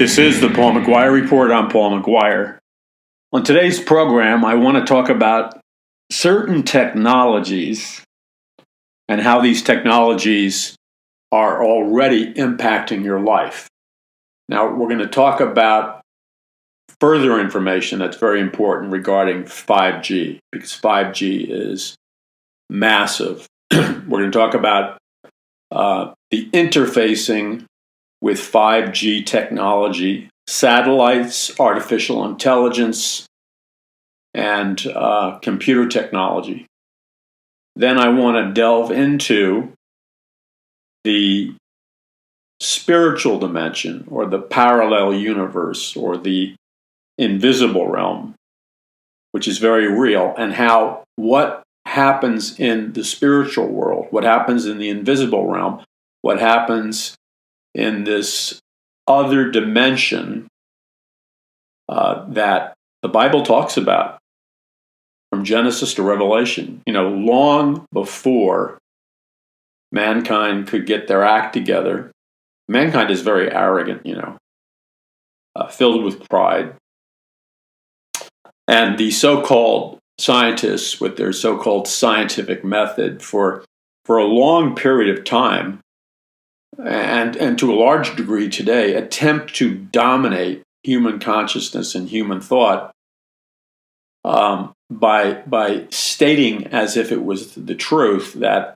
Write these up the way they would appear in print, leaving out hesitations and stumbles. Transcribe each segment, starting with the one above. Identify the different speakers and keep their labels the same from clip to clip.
Speaker 1: This is the Paul McGuire Report. I'm Paul McGuire. On today's program, I want to talk about certain technologies and how these technologies are already impacting your life. Now, we're going to talk about further information that's very important regarding 5G, because 5G is massive. We're going to talk about the interfacing with 5G technology, satellites, artificial intelligence, and computer technology. Then I want to delve into the spiritual dimension, or the parallel universe, or the invisible realm, which is very real, and how what happens in the spiritual world, what happens in the invisible realm, what happens in this other dimension that the Bible talks about from Genesis to Revelation. Long before mankind could get their act together. Mankind is very arrogant, filled with pride. And the so-called scientists, with their so-called scientific method, for a long period of time, and to a large degree today, attempt to dominate human consciousness and human thought by stating, as if it was the truth, that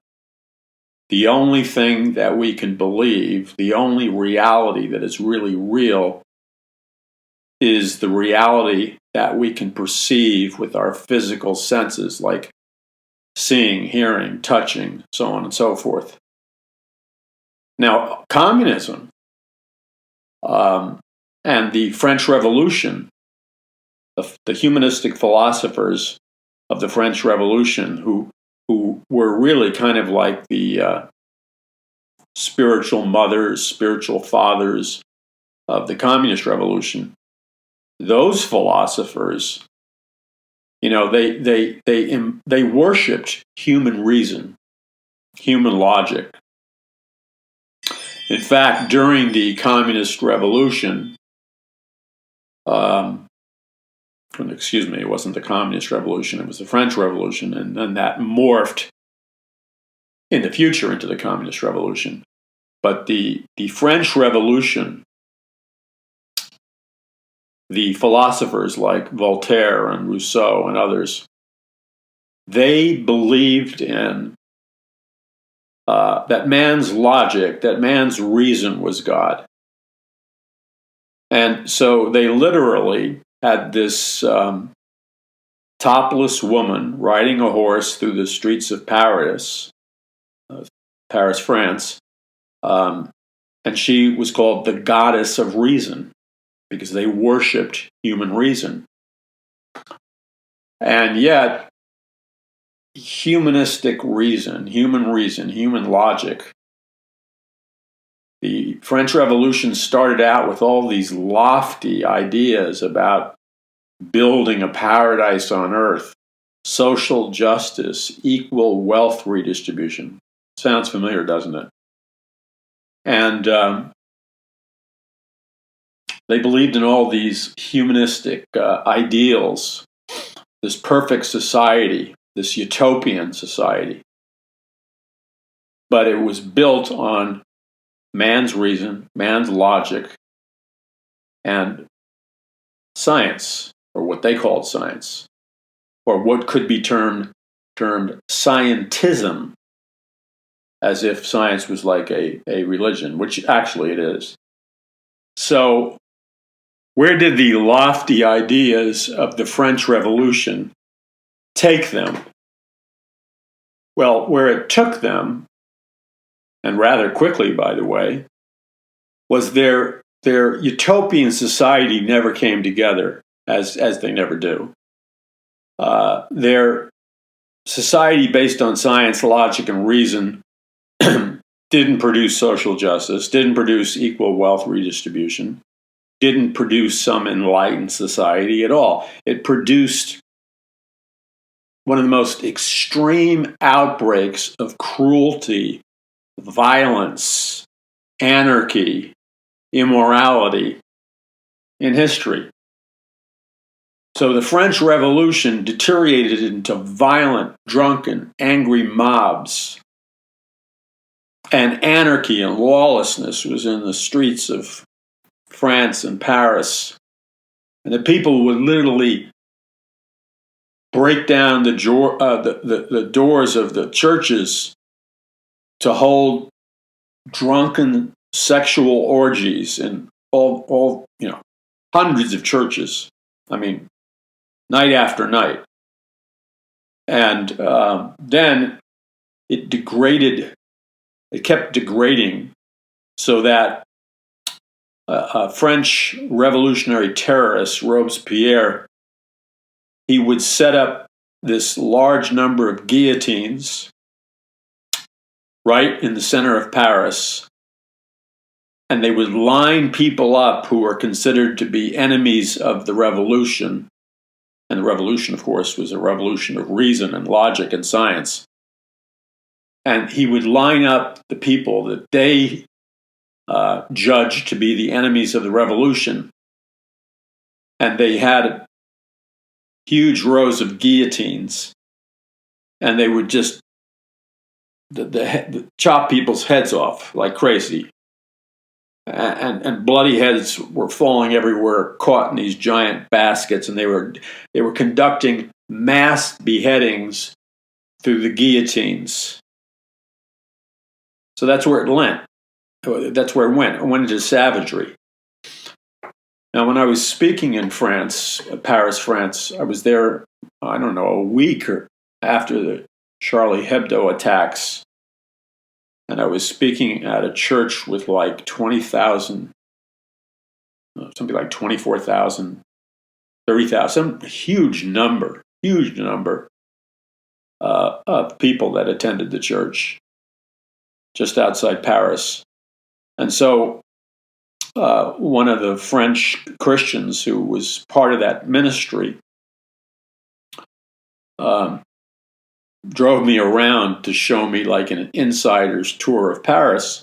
Speaker 1: the only thing that we can believe, the only reality that is really real, is the reality that we can perceive with our physical senses, like seeing, hearing, touching, so on and so forth. Now, communism and the French Revolution, the humanistic philosophers of the French Revolution, who were really kind of like the spiritual mothers, spiritual fathers of the communist revolution. Those philosophers, they worshipped human reason, human logic. In fact, during the communist revolution, it wasn't the communist revolution, it was the French Revolution, and then that morphed in the future into the communist revolution. But the French Revolution, the philosophers like Voltaire and Rousseau and others, they believed in that man's logic, that man's reason was God. And so they literally had this topless woman riding a horse through the streets of Paris, France, and she was called the goddess of reason, because they worshipped human reason. And yet, humanistic reason, human logic. The French Revolution started out with all these lofty ideas about building a paradise on earth, social justice, equal wealth redistribution. Sounds familiar, doesn't it? And they believed in all these humanistic ideals, this perfect society, this utopian society. But it was built on man's reason, man's logic, and science, or what they called science, or what could be termed scientism, as if science was like a religion, which actually it is. So, where did the lofty ideas of the French Revolution take them? Well, where it took them, and rather quickly, by the way, was their utopian society never came together, as they never do. Their society based on science, logic, and reason didn't produce social justice, didn't produce equal wealth redistribution, didn't produce some enlightened society at all. It produced one of the most extreme outbreaks of cruelty, violence, anarchy, immorality in history. So the French Revolution deteriorated into violent, drunken, angry mobs, and anarchy and lawlessness was in the streets of France and Paris. And the people would literally break down the doors of the churches to hold drunken sexual orgies in all hundreds of churches. I mean, night after night. And then it degraded. It kept degrading so that a French revolutionary terrorist, Robespierre, he would set up this large number of guillotines right in the center of Paris, and they would line people up who were considered to be enemies of the revolution. And the revolution, of course, was a revolution of reason and logic and science. And he would line up the people that they judged to be the enemies of the revolution. And they had huge rows of guillotines. And they would just chop people's heads off like crazy. And bloody heads were falling everywhere, caught in these giant baskets. And they were conducting mass beheadings through the guillotines. So that's where it went. That's where it went. It went into savagery. Now, when I was speaking in France, Paris, France, I was there, I don't know, a week or after the Charlie Hebdo attacks. And I was speaking at a church with like 20,000, something like 24,000, 30,000, some huge number of people that attended the church just outside Paris. And so one of the French Christians who was part of that ministry drove me around to show me like an insider's tour of Paris.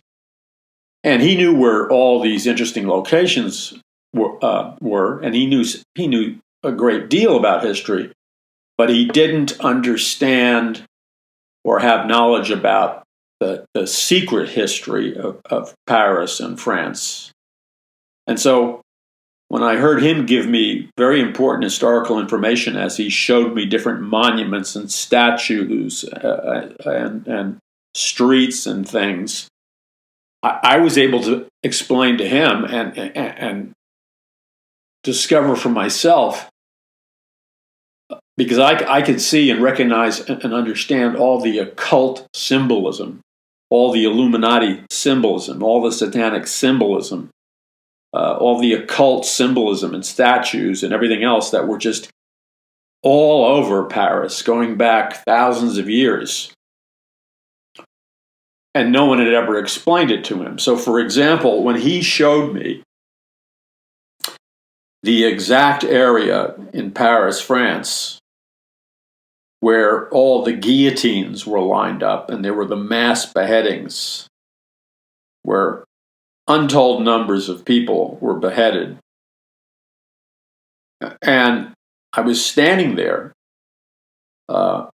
Speaker 1: And he knew where all these interesting locations were, and he knew a great deal about history, but he didn't understand or have knowledge about the secret history of Paris and France. And so when I heard him give me very important historical information as he showed me different monuments and statues and streets and things, I was able to explain to him and discover for myself, because I could see and recognize and understand all the occult symbolism, all the Illuminati symbolism, all the satanic symbolism, all the occult symbolism and statues and everything else that were just all over Paris, going back thousands of years. And no one had ever explained it to him. So, for example, when he showed me the exact area in Paris, France, where all the guillotines were lined up and there were the mass beheadings, where untold numbers of people were beheaded. And I was standing there on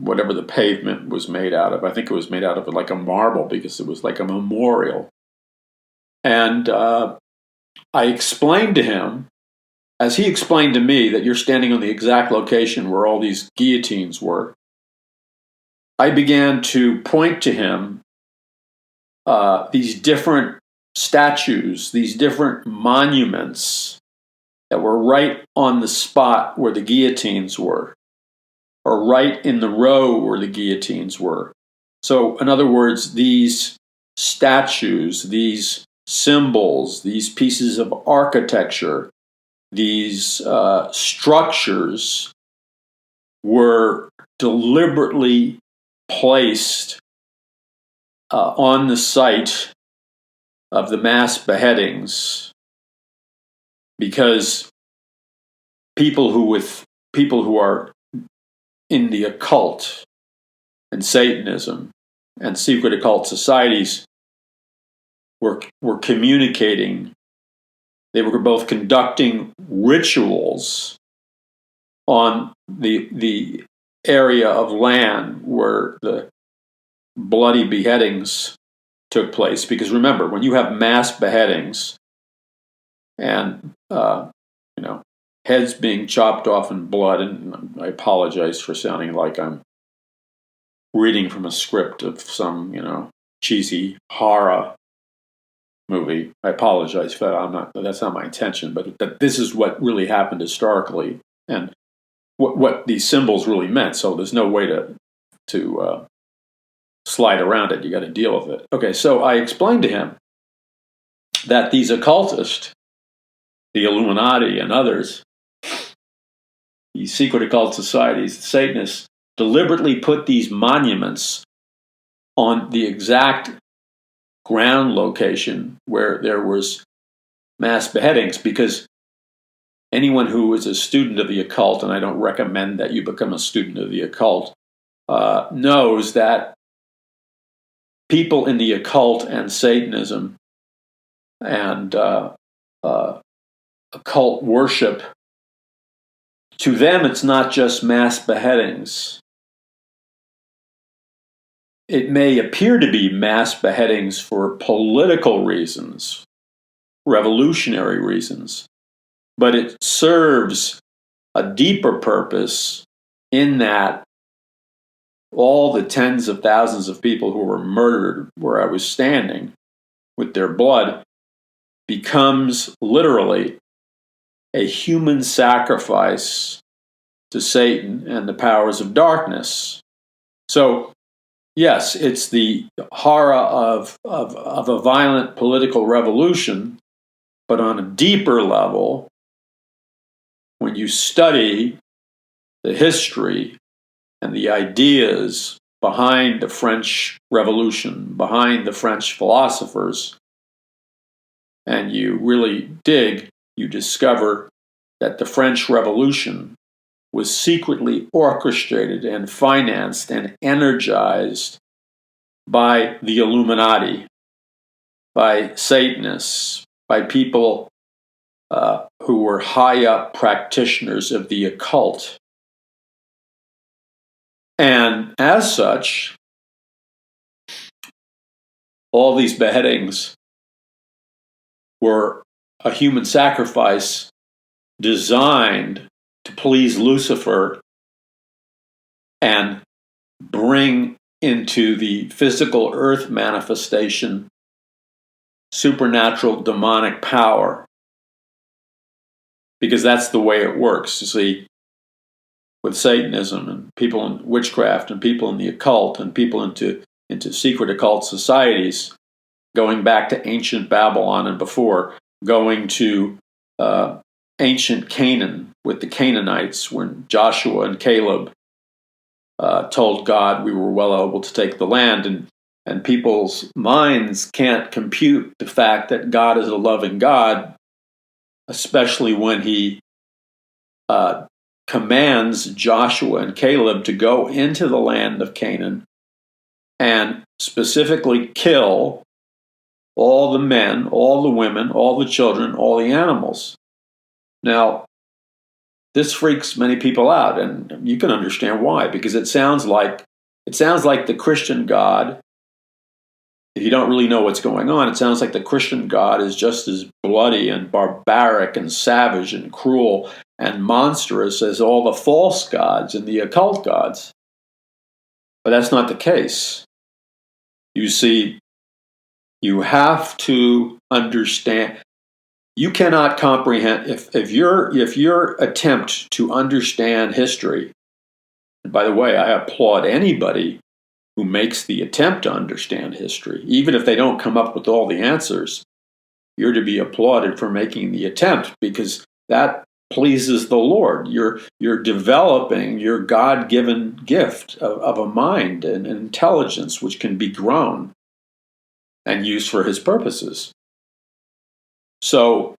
Speaker 1: whatever the pavement was made out of. I think it was made out of like a marble because it was like a memorial. And I explained to him, as he explained to me, that you're standing on the exact location where all these guillotines were. I began to point to him these different statues, these different monuments that were right on the spot where the guillotines were, or right in the row where the guillotines were. So, in other words, these statues, these symbols, these pieces of architecture, these structures were deliberately placed on the site of the mass beheadings because people who are in the occult and Satanism and secret occult societies were communicating They were both conducting rituals on the area of land where the bloody beheadings took place. Because remember, when you have mass beheadings and heads being chopped off in blood, and I apologize for sounding like I'm reading from a script of some cheesy horror movie. I apologize for that. That's not my intention, but this is what really happened historically, and what these symbols really meant. So there's no way to slide around it. You got to deal with it. Okay, so I explained to him that these occultists, the Illuminati and others, these secret occult societies, the Satanists, deliberately put these monuments on the exact ground location where there was mass beheadings, because anyone who is a student of the occult, and I don't recommend that you become a student of the occult, knows that people in the occult and Satanism and occult worship, to them it's not just mass beheadings. It may appear to be mass beheadings for political reasons, revolutionary reasons, but it serves a deeper purpose in that all the tens of thousands of people who were murdered where I was standing with their blood becomes literally a human sacrifice to Satan and the powers of darkness. So, yes, it's the horror of a violent political revolution, but on a deeper level, when you study the history and the ideas behind the French Revolution, behind the French philosophers, and you really dig, you discover that the French Revolution was secretly orchestrated and financed and energized by the Illuminati, by Satanists, by people who were high up practitioners of the occult. And as such, all these beheadings were a human sacrifice designed to please Lucifer and bring into the physical earth manifestation supernatural demonic power. Because that's the way it works. You see, with Satanism and people in witchcraft and people in the occult and people into secret occult societies, going back to ancient Babylon and before, going to ancient Canaan with the Canaanites when Joshua and Caleb told God we were well able to take the land, and people's minds can't compute the fact that God is a loving God, especially when he commands Joshua and Caleb to go into the land of Canaan and specifically kill all the men, all the women, all the children, all the animals. Now, this freaks many people out, and you can understand why, because it sounds like the Christian God. If you don't really know what's going on, it sounds like the Christian God is just as bloody and barbaric and savage and cruel and monstrous as all the false gods and the occult gods. But that's not the case. You see, you have to understand. You cannot comprehend if your attempt to understand history. And by the way, I applaud anybody who makes the attempt to understand history, even if they don't come up with all the answers. You're to be applauded for making the attempt, because that pleases the Lord. You're developing your God-given gift of a mind and an intelligence which can be grown and used for His purposes. So,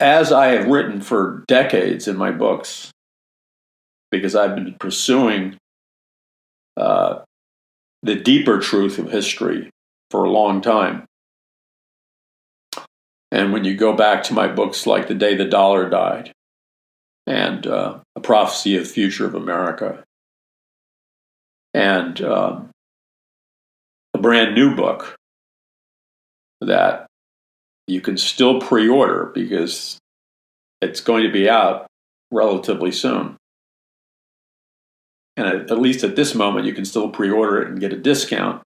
Speaker 1: as I have written for decades in my books, because I've been pursuing the deeper truth of history for a long time, And when you go back to my books like The Day the Dollar Died and A Prophecy of the Future of America and a brand new book that you can still pre-order because it's going to be out relatively soon. And at least at this moment, you can still pre-order it and get a discount.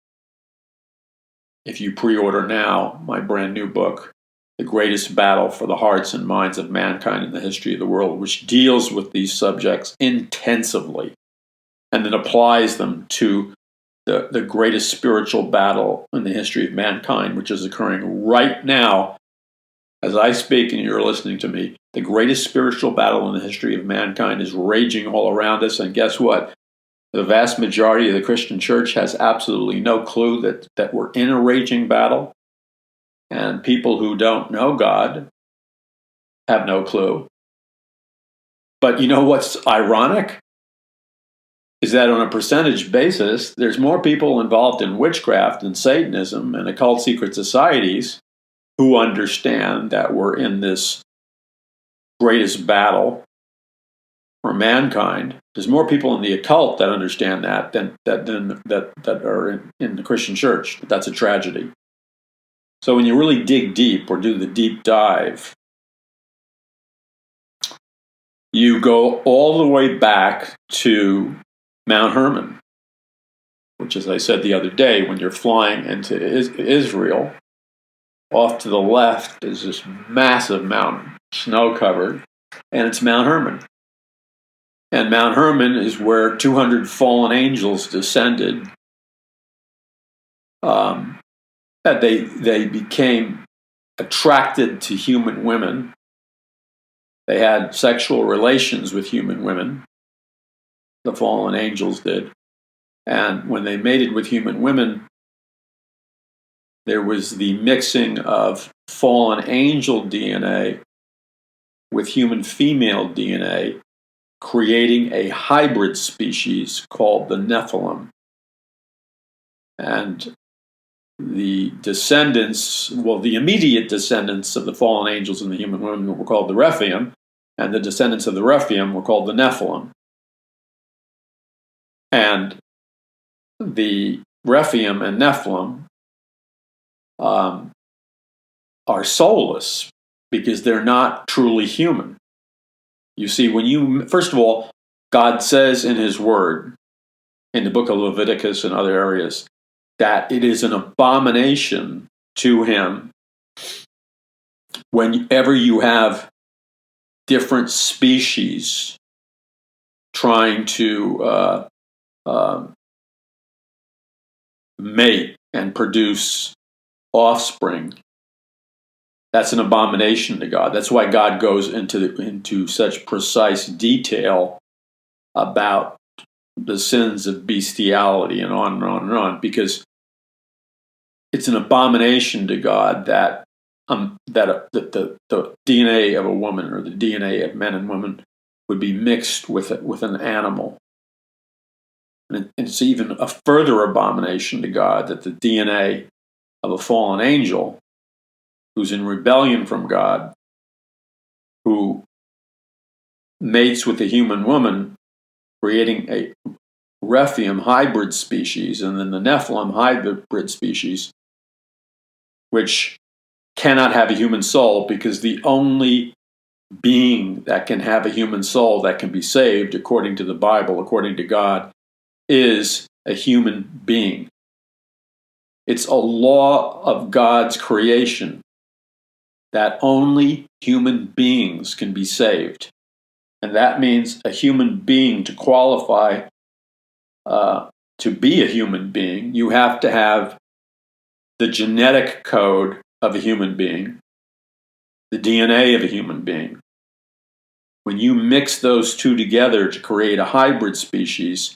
Speaker 1: If you pre-order now, my brand new book, The Greatest Battle for the Hearts and Minds of Mankind in the History of the World, which deals with these subjects intensively and then applies them to the greatest spiritual battle in the history of mankind, which is occurring right now as I speak and you're listening to me. The greatest spiritual battle in the history of mankind is raging all around us, and guess what? The vast majority of the Christian church has absolutely no clue that we're in a raging battle. And people who don't know God have no clue. But you know what's ironic? Is that on a percentage basis, there's more people involved in witchcraft and Satanism and occult secret societies who understand that we're in this greatest battle for mankind. There's more people in the occult that understand that than that are in the Christian church. That's a tragedy. So when you really dig deep or do the deep dive, you go all the way back to Mount Hermon, which, as I said the other day, when you're flying into Israel, off to the left is this massive mountain, snow-covered, and it's Mount Hermon. And Mount Hermon is where 200 fallen angels descended. That they became attracted to human women. They had sexual relations with human women. The fallen angels did. And when they mated with human women, there was the mixing of fallen angel DNA with human female DNA, creating a hybrid species called the Nephilim. And the descendants, the immediate descendants of the fallen angels and the human women were called the Rephaim, and the descendants of the Rephaim were called the Nephilim. And the Rephaim and Nephilim are soulless because they're not truly human. You see, first of all, God says in His Word, in the book of Leviticus and other areas, that it is an abomination to Him whenever you have different species trying to mate and produce offspring. That's an abomination to God. That's why God goes into such precise detail about the sins of bestiality and on and on and on, because it's an abomination to God that the DNA of a woman or the DNA of men and women would be mixed with an animal. And it's even a further abomination to God that the DNA of a fallen angel who's in rebellion from God, who mates with a human woman, creating a Rephaim hybrid species, and then the Nephilim hybrid species, which cannot have a human soul, because the only being that can have a human soul that can be saved, according to the Bible, according to God, is a human being. It's a law of God's creation that only human beings can be saved. And that means a human being, to qualify to be a human being, you have to have the genetic code of a human being, the DNA of a human being. When you mix those two together to create a hybrid species,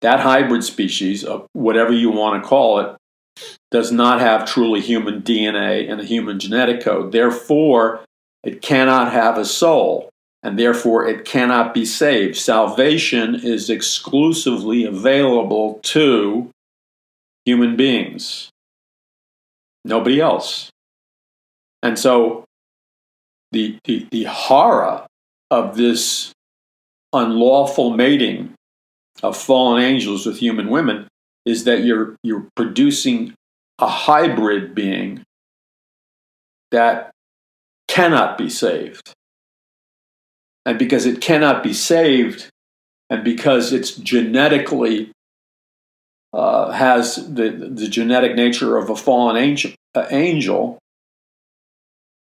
Speaker 1: that hybrid species, whatever you want to call it, does not have truly human DNA and a human genetic code. Therefore, it cannot have a soul, and therefore it cannot be saved. Salvation is exclusively available to human beings. Nobody else. And so the horror of this unlawful mating of fallen angels with human women is that you're producing a hybrid being that cannot be saved. And because it cannot be saved, and because it's genetically has the genetic nature of a fallen angel,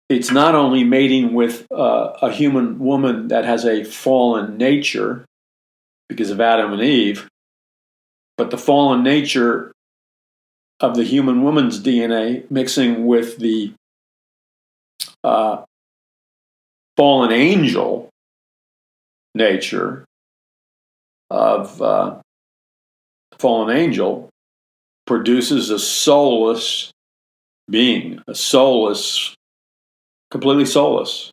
Speaker 1: it's not only mating with a human woman that has a fallen nature because of Adam and Eve, but the fallen nature of the human woman's DNA mixing with the fallen angel nature of fallen angel produces a soulless being, completely soulless,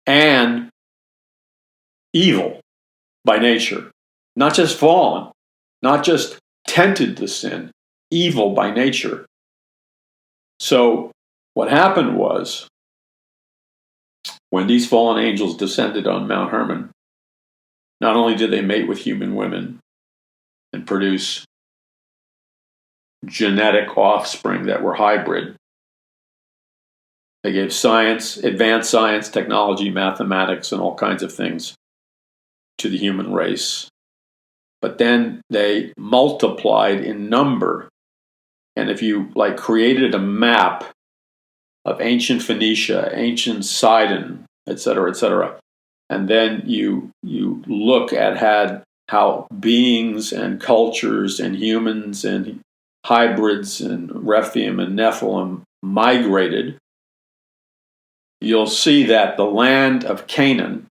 Speaker 1: and evil by nature. Not just fallen, not just tempted to sin, evil by nature. So what happened was, when these fallen angels descended on Mount Hermon, not only did they mate with human women and produce genetic offspring that were hybrid, they gave science, advanced science, technology, mathematics, and all kinds of things to the human race. But then they multiplied in number. And if you created a map of ancient Phoenicia, ancient Sidon, etc., and then you look at how beings and cultures and humans and hybrids and Rephaim and Nephilim migrated, you'll see that the land of Canaan,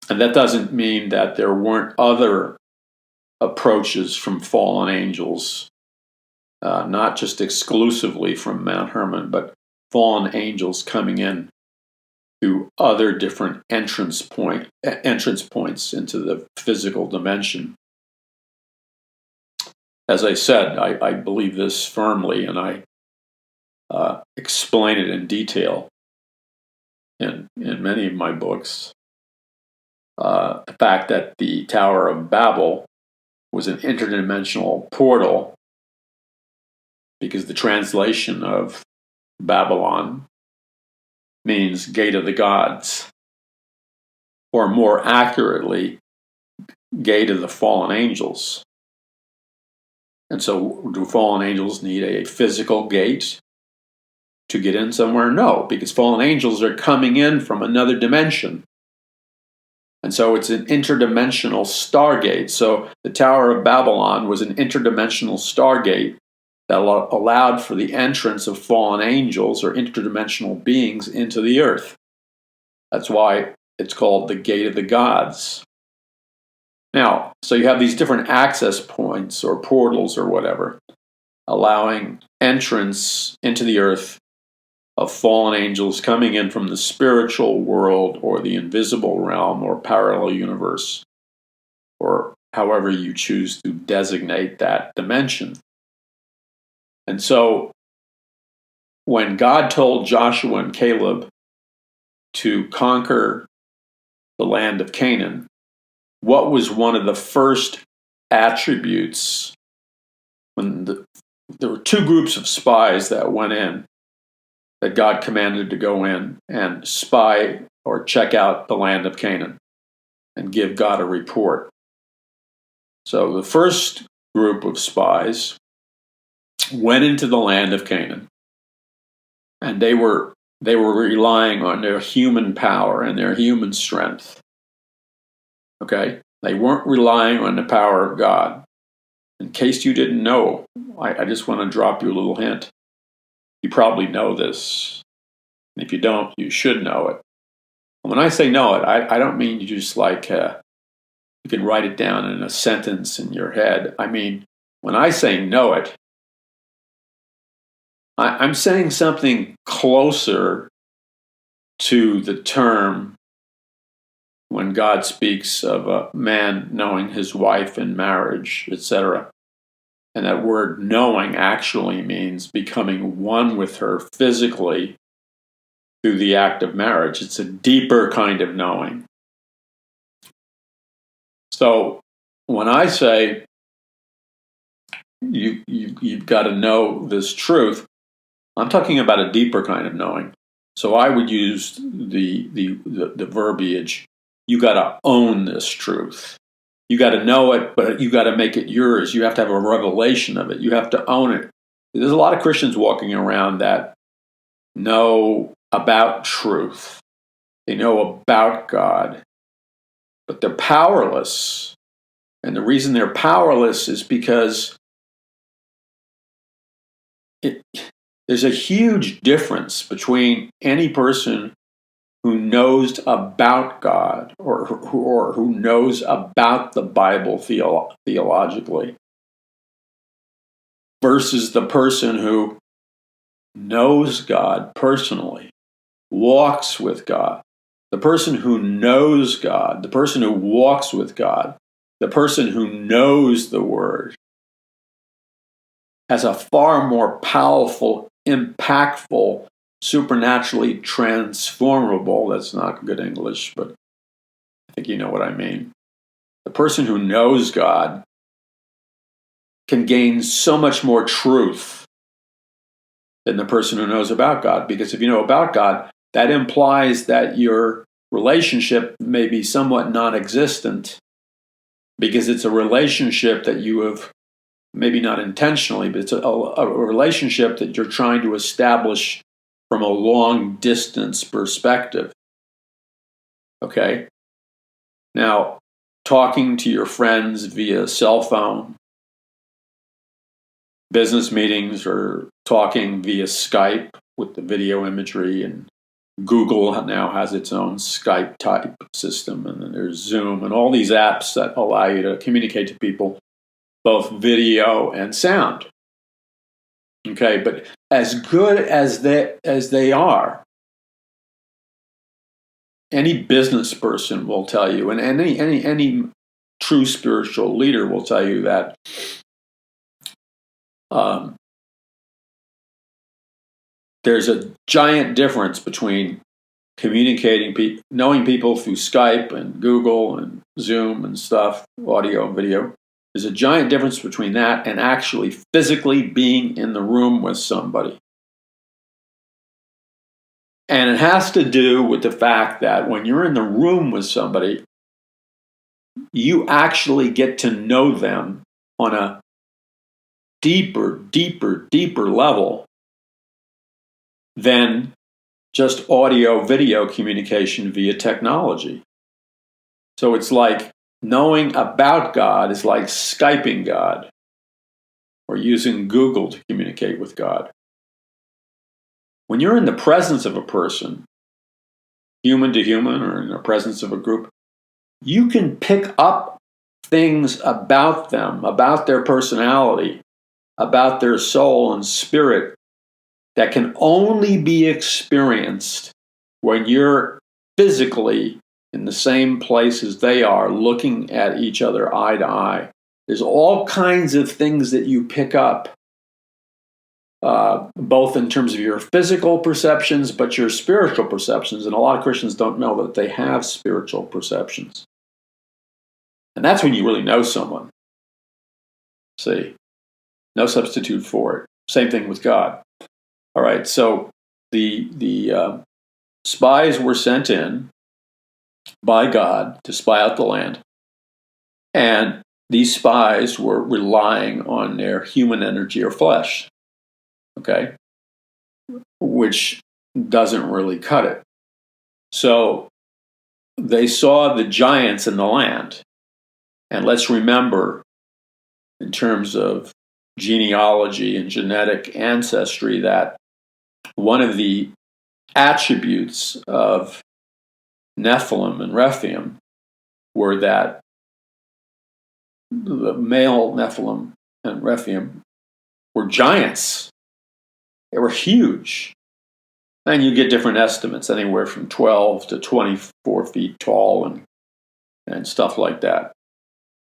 Speaker 1: and that doesn't mean that there weren't other approaches from fallen angels, not just exclusively from Mount Hermon, but fallen angels coming in through other different entrance points into the physical dimension. As I said, I believe this firmly, and I explain it in detail in many of my books. The fact that the Tower of Babel was an interdimensional portal, because the translation of Babylon means gate of the gods, or more accurately, gate of the fallen angels. And so, do fallen angels need a physical gate to get in somewhere? No, because fallen angels are coming in from another dimension. And so it's an interdimensional stargate. So the Tower of Babylon was an interdimensional stargate that allowed for the entrance of fallen angels or interdimensional beings into the earth. That's why it's called the Gate of the Gods. Now, so you have these different access points or portals or whatever, allowing entrance into the earth of fallen angels coming in from the spiritual world or the invisible realm or parallel universe, or however you choose to designate that dimension. And so when God told Joshua and Caleb to conquer the land of Canaan, what was one of the first attributes when there were two groups of spies that went in, that God commanded to go in and spy or check out the land of Canaan and give God a report? So the first group of spies went into the land of Canaan, and they were relying on their human power and their human strength. Okay? They weren't relying on the power of God. In case you didn't know, I just want to drop you a little hint. You probably know this. And if you don't, you should know it. And when I say know it, I don't mean you just you can write it down in a sentence in your head. I mean, when I say know it, I'm saying something closer to the term when God speaks of a man knowing his wife in marriage, etc. And that word knowing actually means becoming one with her physically through the act of marriage. It's a deeper kind of knowing. So when I say you've got to know this truth, I'm talking about a deeper kind of knowing. So I would use the verbiage, you got to own this truth. You got to know it, but you got to make it yours. You have to have a revelation of it. You have to own it. There's a lot of Christians walking around that know about truth. They know about God, but they're powerless. And the reason they're powerless is because there's a huge difference between any person who knows about God or who knows about the Bible theologically versus the person who knows God personally, walks with God. The person who knows God, the person who walks with God, the person who knows the Word has a far more powerful, impactful, supernaturally transformable, that's not good English, but I think you know what I mean. The person who knows God can gain so much more truth than the person who knows about God. Because if you know about God, that implies that your relationship may be somewhat non-existent because it's a relationship that you have, maybe not intentionally, but it's a relationship that you're trying to establish from a long distance perspective. Okay? Now, talking to your friends via cell phone, business meetings, or talking via Skype with the video imagery, and Google now has its own Skype type system, and then there's Zoom and all these apps that allow you to communicate to people, both video and sound. Okay, but as good as they are, any business person will tell you, and any true spiritual leader will tell you that there's a giant difference between communicating, knowing people through Skype and Google and Zoom and stuff, audio and video. There's a giant difference between that and actually physically being in the room with somebody. And it has to do with the fact that when you're in the room with somebody, you actually get to know them on a deeper level than just audio video communication via technology. So it's like knowing about God is like Skyping God or using Google to communicate with God. When you're in the presence of a person, human to human, or in the presence of a group, you can pick up things about them, about their personality, about their soul and spirit that can only be experienced when you're physically in the same place as they are, looking at each other eye to eye. There's all kinds of things that you pick up, both in terms of your physical perceptions, but your spiritual perceptions. And a lot of Christians don't know that they have spiritual perceptions. And that's when you really know someone. See, no substitute for it. Same thing with God. All right, so the spies were sent in by God to spy out the land. And these spies were relying on their human energy or flesh, okay, which doesn't really cut it. So they saw the giants in the land. And let's remember, in terms of genealogy and genetic ancestry, that one of the attributes of Nephilim and Rephaim were that the male Nephilim and Rephaim were giants. They were huge. And you get different estimates, anywhere from 12 to 24 feet tall and stuff like that.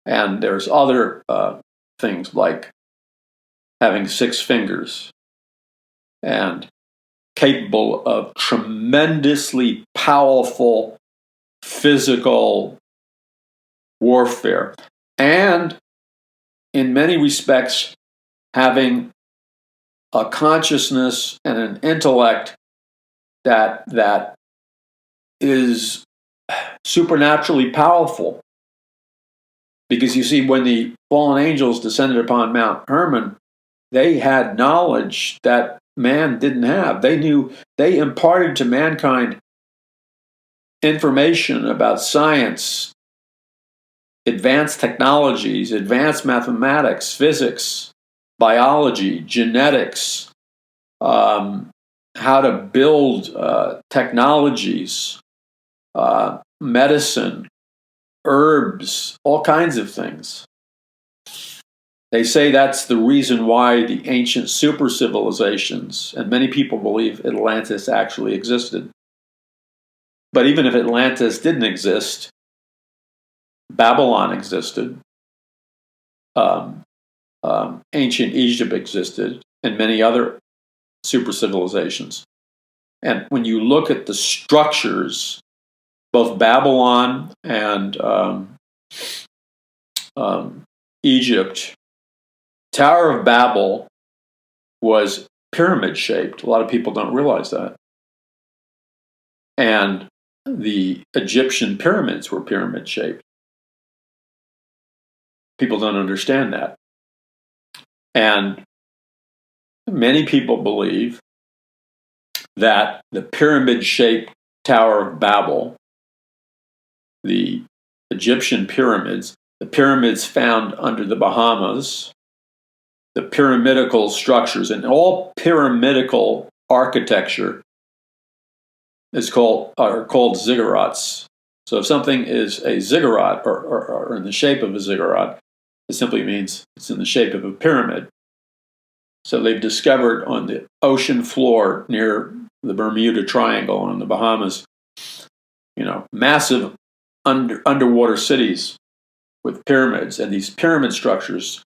Speaker 1: And there's other things like having 6 fingers and capable of tremendously powerful physical warfare, and in many respects having a consciousness and an intellect that is supernaturally powerful. Because you see, when the fallen angels descended upon Mount Hermon, they had knowledge that man didn't have. They imparted to mankind information about science, advanced technologies, advanced mathematics, physics, biology, genetics, how to build technologies, medicine, herbs, all kinds of things. They say that's the reason why the ancient super civilizations, and many people believe Atlantis actually existed. But even if Atlantis didn't exist, Babylon existed, ancient Egypt existed, and many other super civilizations. And when you look at the structures, both Babylon and Egypt, Tower of Babel was pyramid shaped. A lot of people don't realize that. And the Egyptian pyramids were pyramid shaped. People don't understand that. And many people believe that the pyramid-shaped Tower of Babel, the Egyptian pyramids, the pyramids found under the Bahamas, the pyramidical structures, and all pyramidical architecture are called ziggurats. So if something is a ziggurat or in the shape of a ziggurat, it simply means it's in the shape of a pyramid. So they've discovered on the ocean floor near the Bermuda Triangle in the Bahamas, massive underwater cities with pyramids, and these pyramid structures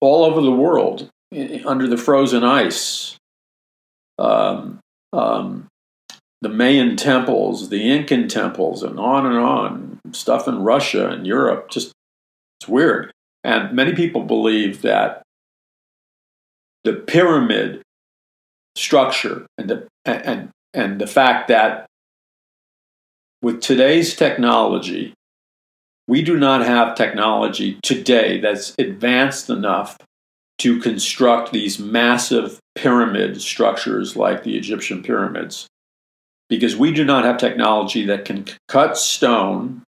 Speaker 1: all over the world under the frozen ice. The Mayan temples, the Incan temples, and on, stuff in Russia and Europe. Just, it's weird. And many people believe that the pyramid structure and the fact that with today's technology, we do not have technology today that's advanced enough to construct these massive pyramid structures like the Egyptian pyramids, because we do not have technology that can cut stone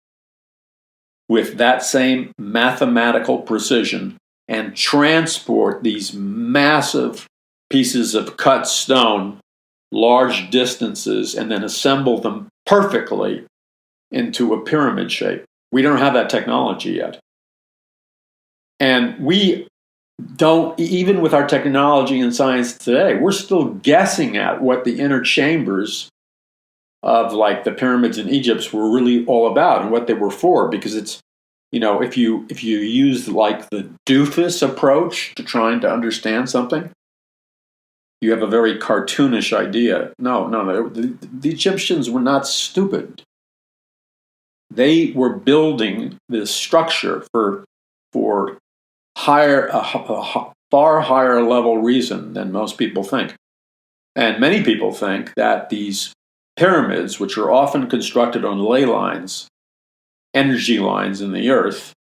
Speaker 1: with that same mathematical precision and transport these massive pieces of cut stone large distances and then assemble them perfectly into a pyramid shape. We don't have that technology yet. And we don't, even with our technology and science today, we're still guessing at what the inner chambers of like the pyramids in Egypt were really all about and what they were for, because it's, if you use like the doofus approach to trying to understand something, you have a very cartoonish idea. No. The Egyptians were not stupid. They were building this structure for a far higher level reason than most people think. And many people think that these pyramids, which are often constructed on ley lines, energy lines in the earth,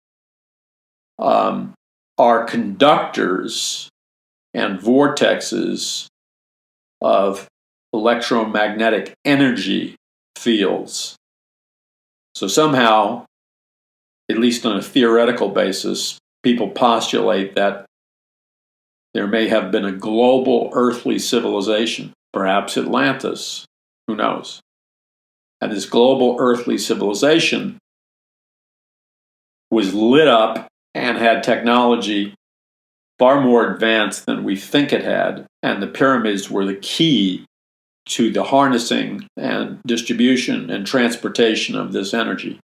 Speaker 1: are conductors and vortexes of electromagnetic energy fields. So somehow, at least on a theoretical basis, people postulate that there may have been a global earthly civilization, perhaps Atlantis, who knows? And this global earthly civilization was lit up and had technology far more advanced than we think it had, and the pyramids were the key to the harnessing and distribution and transportation of this energy.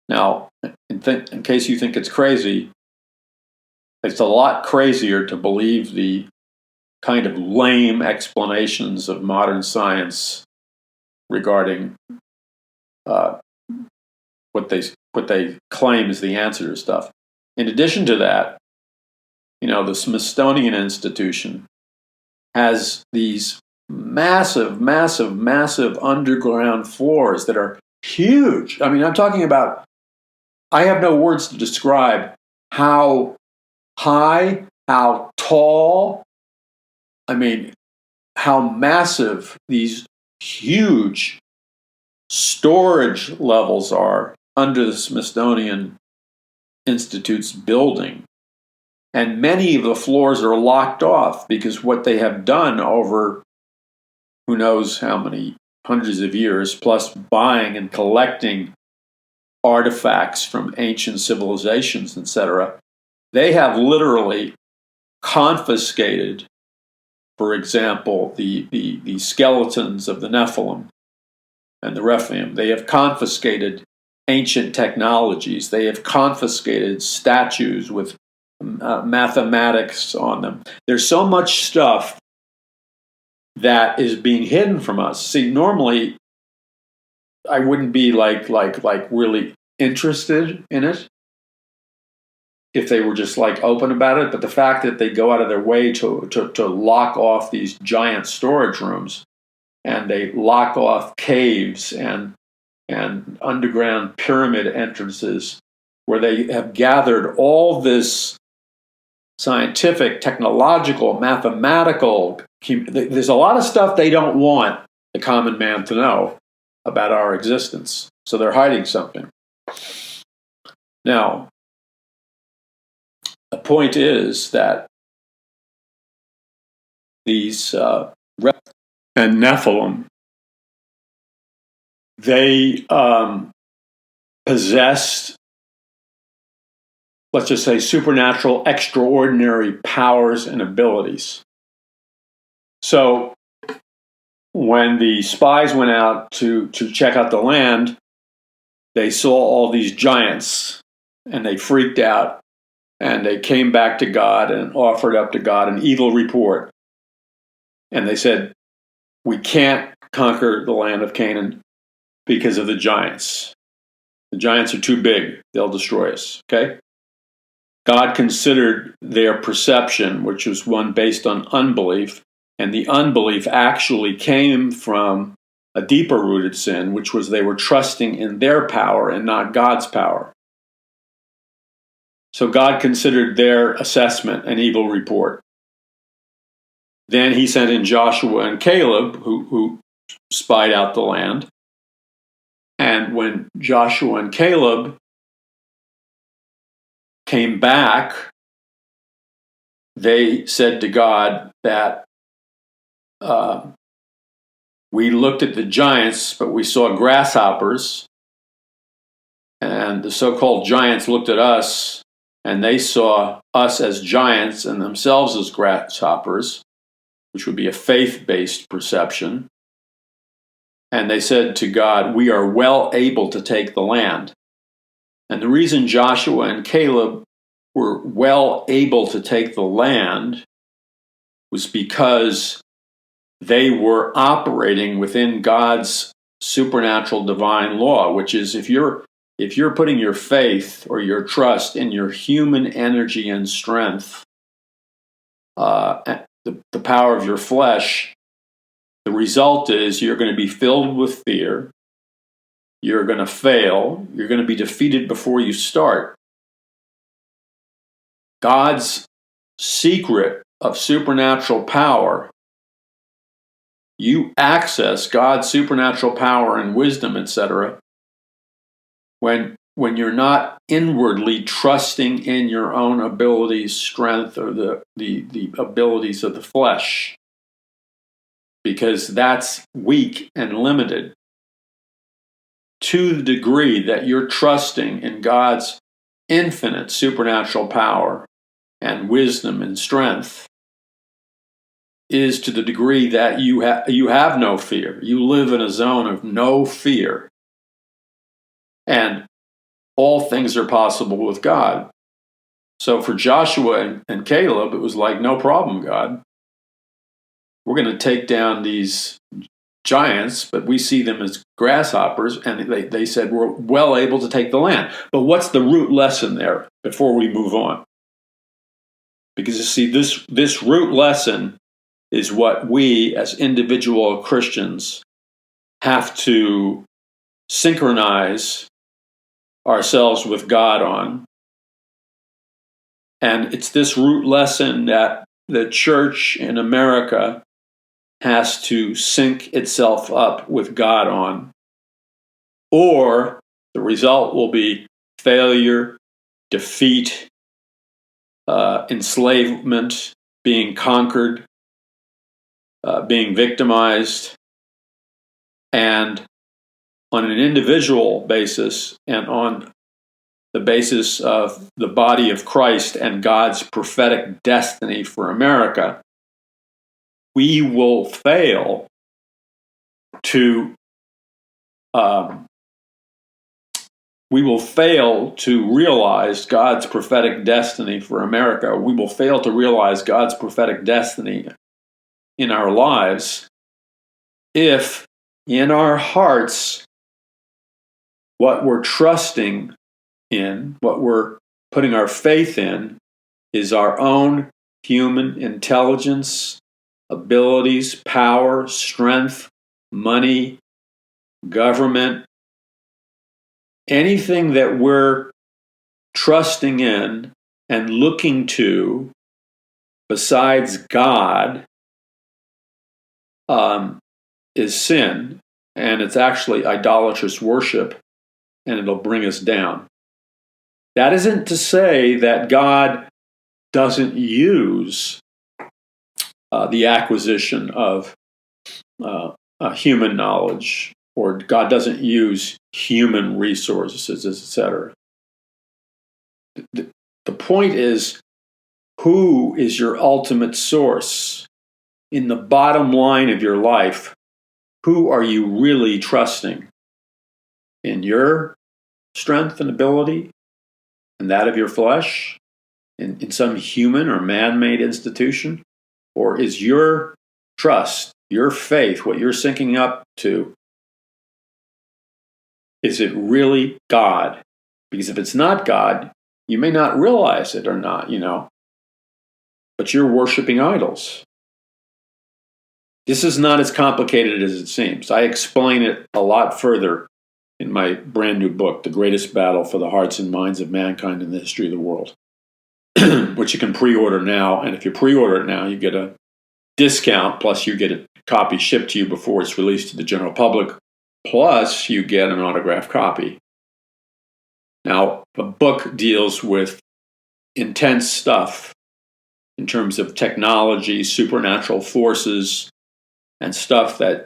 Speaker 1: Now, in case you think it's crazy, It's a lot crazier to believe the kind of lame explanations of modern science regarding what they claim is the answer to stuff. In addition to that, the Smithsonian Institution has these massive, massive, massive underground floors that are huge. I mean, I'm talking about, I have no words to describe how high, how tall, I mean, how massive these huge storage levels are under the Smithsonian Institute's building. And many of the floors are locked off because what they have done over who knows how many hundreds of years, plus buying and collecting artifacts from ancient civilizations, etc., they have literally confiscated, for example, the skeletons of the Nephilim and the Rephaim. They have confiscated ancient technologies. They have confiscated statues with mathematics on them. There's so much stuff that is being hidden from us. See, normally I wouldn't be like really interested in it if they were just like open about it. But the fact that they go out of their way to lock off these giant storage rooms, and they lock off caves and underground pyramid entrances where they have gathered all this scientific, technological, mathematical, there's a lot of stuff they don't want the common man to know about our existence. So they're hiding something. Now, the point is that these and Nephilim, they possessed, let's just say, supernatural, extraordinary powers and abilities. So when the spies went out to check out the land, they saw all these giants and they freaked out, and they came back to God and offered up to God an evil report. And they said, we can't conquer the land of Canaan because of the giants. The giants are too big. They'll destroy us. Okay? God considered their perception, which was one based on unbelief, and the unbelief actually came from a deeper rooted sin, which was they were trusting in their power and not God's power. So God considered their assessment an evil report. Then he sent in Joshua and Caleb, who spied out the land. And when Joshua and Caleb came back, they said to God that we looked at the giants, but we saw grasshoppers. And the so-called giants looked at us, and they saw us as giants and themselves as grasshoppers, which would be a faith-based perception. And they said to God, we are well able to take the land. And the reason Joshua and Caleb were well able to take the land was because they were operating within God's supernatural divine law, which is if you're putting your faith or your trust in your human energy and strength, the power of your flesh, the result is you're going to be filled with fear. You're going to fail. You're going to be defeated before you start. God's secret of supernatural power, you access God's supernatural power and wisdom, etc., when you're not inwardly trusting in your own abilities, strength, or the abilities of the flesh, because that's weak and limited. To the degree that you're trusting in God's infinite supernatural power and wisdom and strength is to the degree that you have no fear. You live in a zone of no fear. And all things are possible with God. So for Joshua and Caleb, it was like, no problem, God. We're going to take down these giants, but we see them as grasshoppers, and they said we're well able to take the land. But what's the root lesson there before we move on? Because you see, this root lesson is what we as individual Christians have to synchronize ourselves with God on. And it's this root lesson that the church in America has to sync itself up with God on. Or the result will be failure, defeat, enslavement, being conquered, being victimized, and on an individual basis and on the basis of the body of Christ and God's prophetic destiny for America, we will fail to realize God's prophetic destiny for America. We will fail to realize God's prophetic destiny in our lives if in our hearts what we're trusting in, what we're putting our faith in, is our own human intelligence, abilities, power, strength, money, government, anything that we're trusting in and looking to besides God is sin, and it's actually idolatrous worship, and it'll bring us down. That isn't to say that God doesn't use the acquisition of human knowledge, or God doesn't use human resources, etc. The point is, who is your ultimate source? In the bottom line of your life, who are you really trusting? In your strength and ability? And that of your flesh? In some human or man-made institution? Or is your trust, your faith, what you're syncing up to, is it really God? Because if it's not God, you may not realize it or not, but you're worshiping idols. This is not as complicated as it seems. I explain it a lot further in my brand new book, The Greatest Battle for the Hearts and Minds of Mankind in the History of the World, which you can pre-order now. And if you pre-order it now, you get a discount, plus you get a copy shipped to you before it's released to the general public, plus you get an autographed copy. Now, the book deals with intense stuff in terms of technology, supernatural forces, and stuff that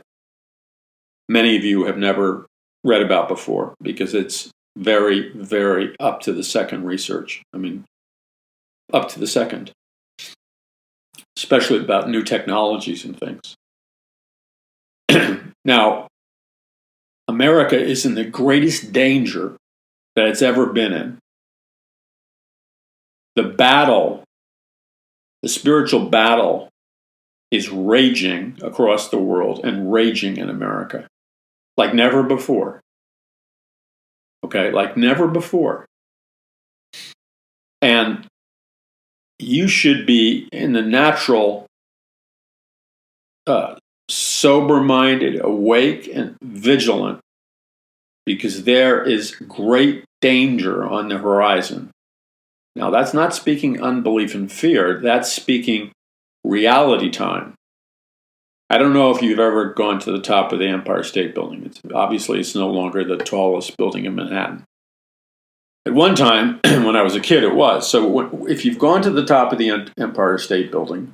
Speaker 1: many of you have never read about before, because it's very, very up to the second research. I mean, up to the second, especially about new technologies and things. Now, America is in the greatest danger that it's ever been in. The battle, the spiritual battle, is raging across the world and raging in America like never before. Okay, like never before. And you should be in the natural, sober-minded, awake, and vigilant, because there is great danger on the horizon. Now, that's not speaking unbelief and fear. That's speaking reality time. I don't know if you've ever gone to the top of the Empire State Building. Obviously, it's no longer the tallest building in Manhattan. At one time, when I was a kid, it was. So if you've gone to the top of the Empire State Building,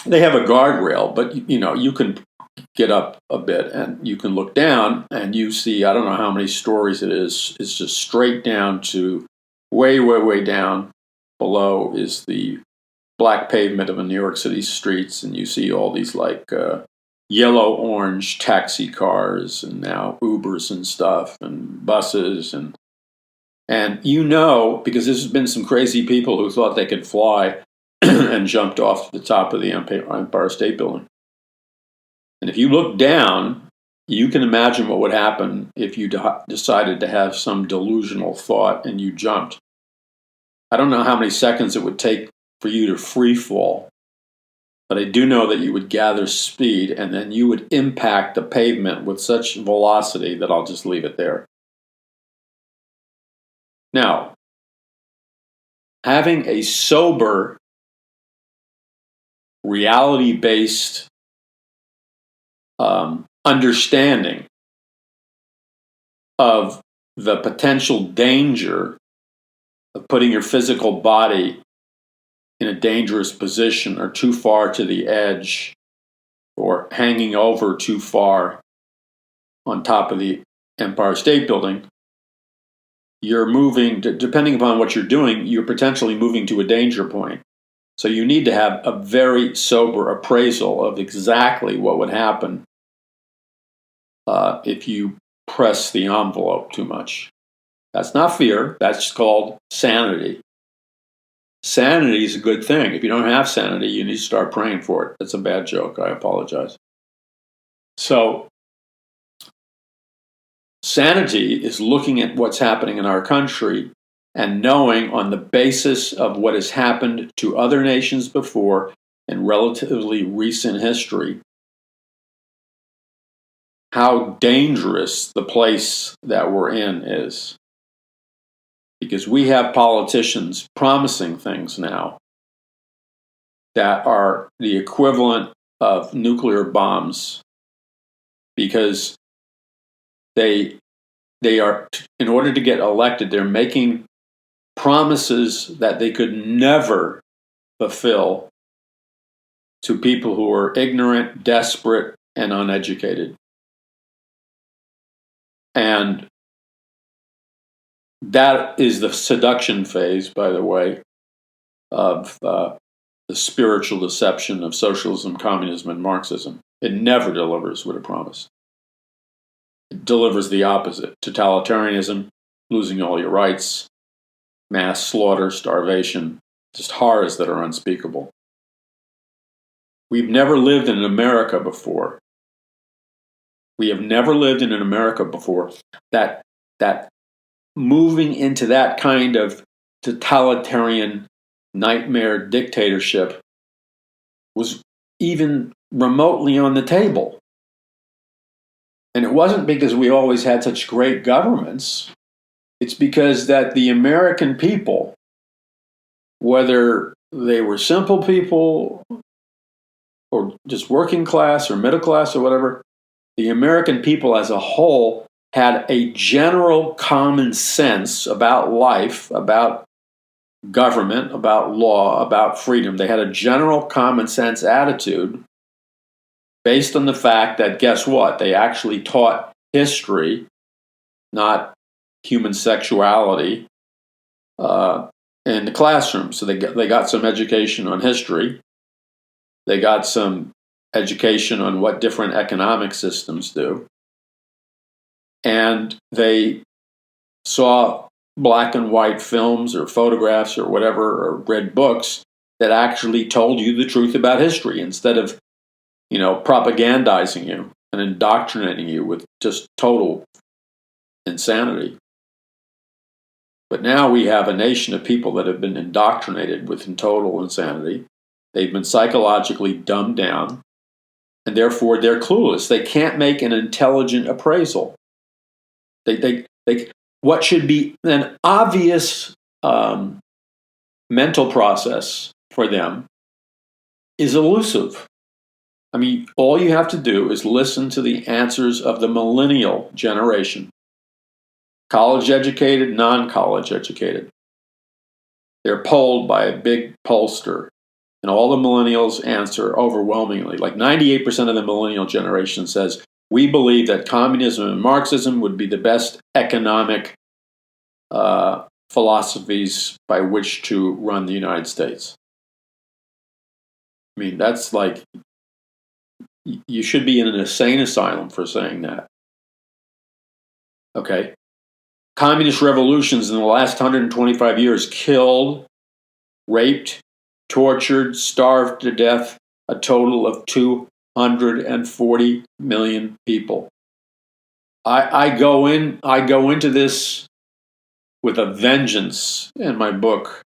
Speaker 1: they have a guardrail, but you can get up a bit and you can look down and you see, I don't know how many stories it is. It's just straight down to way, way, way down below is the black pavement of a New York City streets, and you see all these yellow-orange taxi cars and now Ubers and stuff and buses, and And because there's been some crazy people who thought they could fly and jumped off the top of the Empire State Building. And if you look down, you can imagine what would happen if you decided to have some delusional thought and you jumped. I don't know how many seconds it would take for you to free fall, but I do know that you would gather speed and then you would impact the pavement with such velocity that I'll just leave it there. Now, having a sober, reality-based understanding of the potential danger of putting your physical body in a dangerous position or too far to the edge or hanging over too far on top of the Empire State Building, you're moving, depending upon what you're doing, you're potentially moving to a danger point. So you need to have a very sober appraisal of exactly what would happen if you press the envelope too much. That's not fear. That's called sanity. Sanity is a good thing. If you don't have sanity, you need to start praying for it. That's a bad joke. I apologize. So, sanity is looking at what's happening in our country and knowing on the basis of what has happened to other nations before in relatively recent history how dangerous the place that we're in is. Because we have politicians promising things now that are the equivalent of nuclear bombs because they are, in order to get elected, they're making promises that they could never fulfill to people who are ignorant, desperate, and uneducated. And that is the seduction phase, by the way, of the spiritual deception of socialism, communism, and Marxism. It never delivers what it promised. It delivers the opposite: totalitarianism, losing all your rights, mass slaughter, starvation, just horrors that are unspeakable. We've never lived in an America before. We have never lived in an America before that moving into that kind of totalitarian nightmare dictatorship was even remotely on the table. And it wasn't because we always had such great governments. It's because that the American people, whether they were simple people or just working class or middle class or whatever, the American people as a whole had a general common sense about life, about government, about law, about freedom. They had a general common sense attitude based on the fact that, guess what? They actually taught history, not human sexuality, in the classroom. So they got some education on history. They got some education on what different economic systems do. And they saw black and white films or photographs or whatever, or read books that actually told you the truth about history instead of, propagandizing you and indoctrinating you with just total insanity. But now we have a nation of people that have been indoctrinated with total insanity. They've been psychologically dumbed down, and therefore they're clueless. They can't make an intelligent appraisal. What should be an obvious mental process for them is elusive. I mean, all you have to do is listen to the answers of the millennial generation. College educated, non-college educated. They're polled by a big pollster, and all the millennials answer overwhelmingly. Like 98% of the millennial generation says, we believe that communism and Marxism would be the best economic philosophies by which to run the United States. I mean, that's like, you should be in an insane asylum for saying that. Okay? communist revolutions in the last 125 years killed, raped, tortured, starved to death a total of 240 million people. I go into this with a vengeance in my book,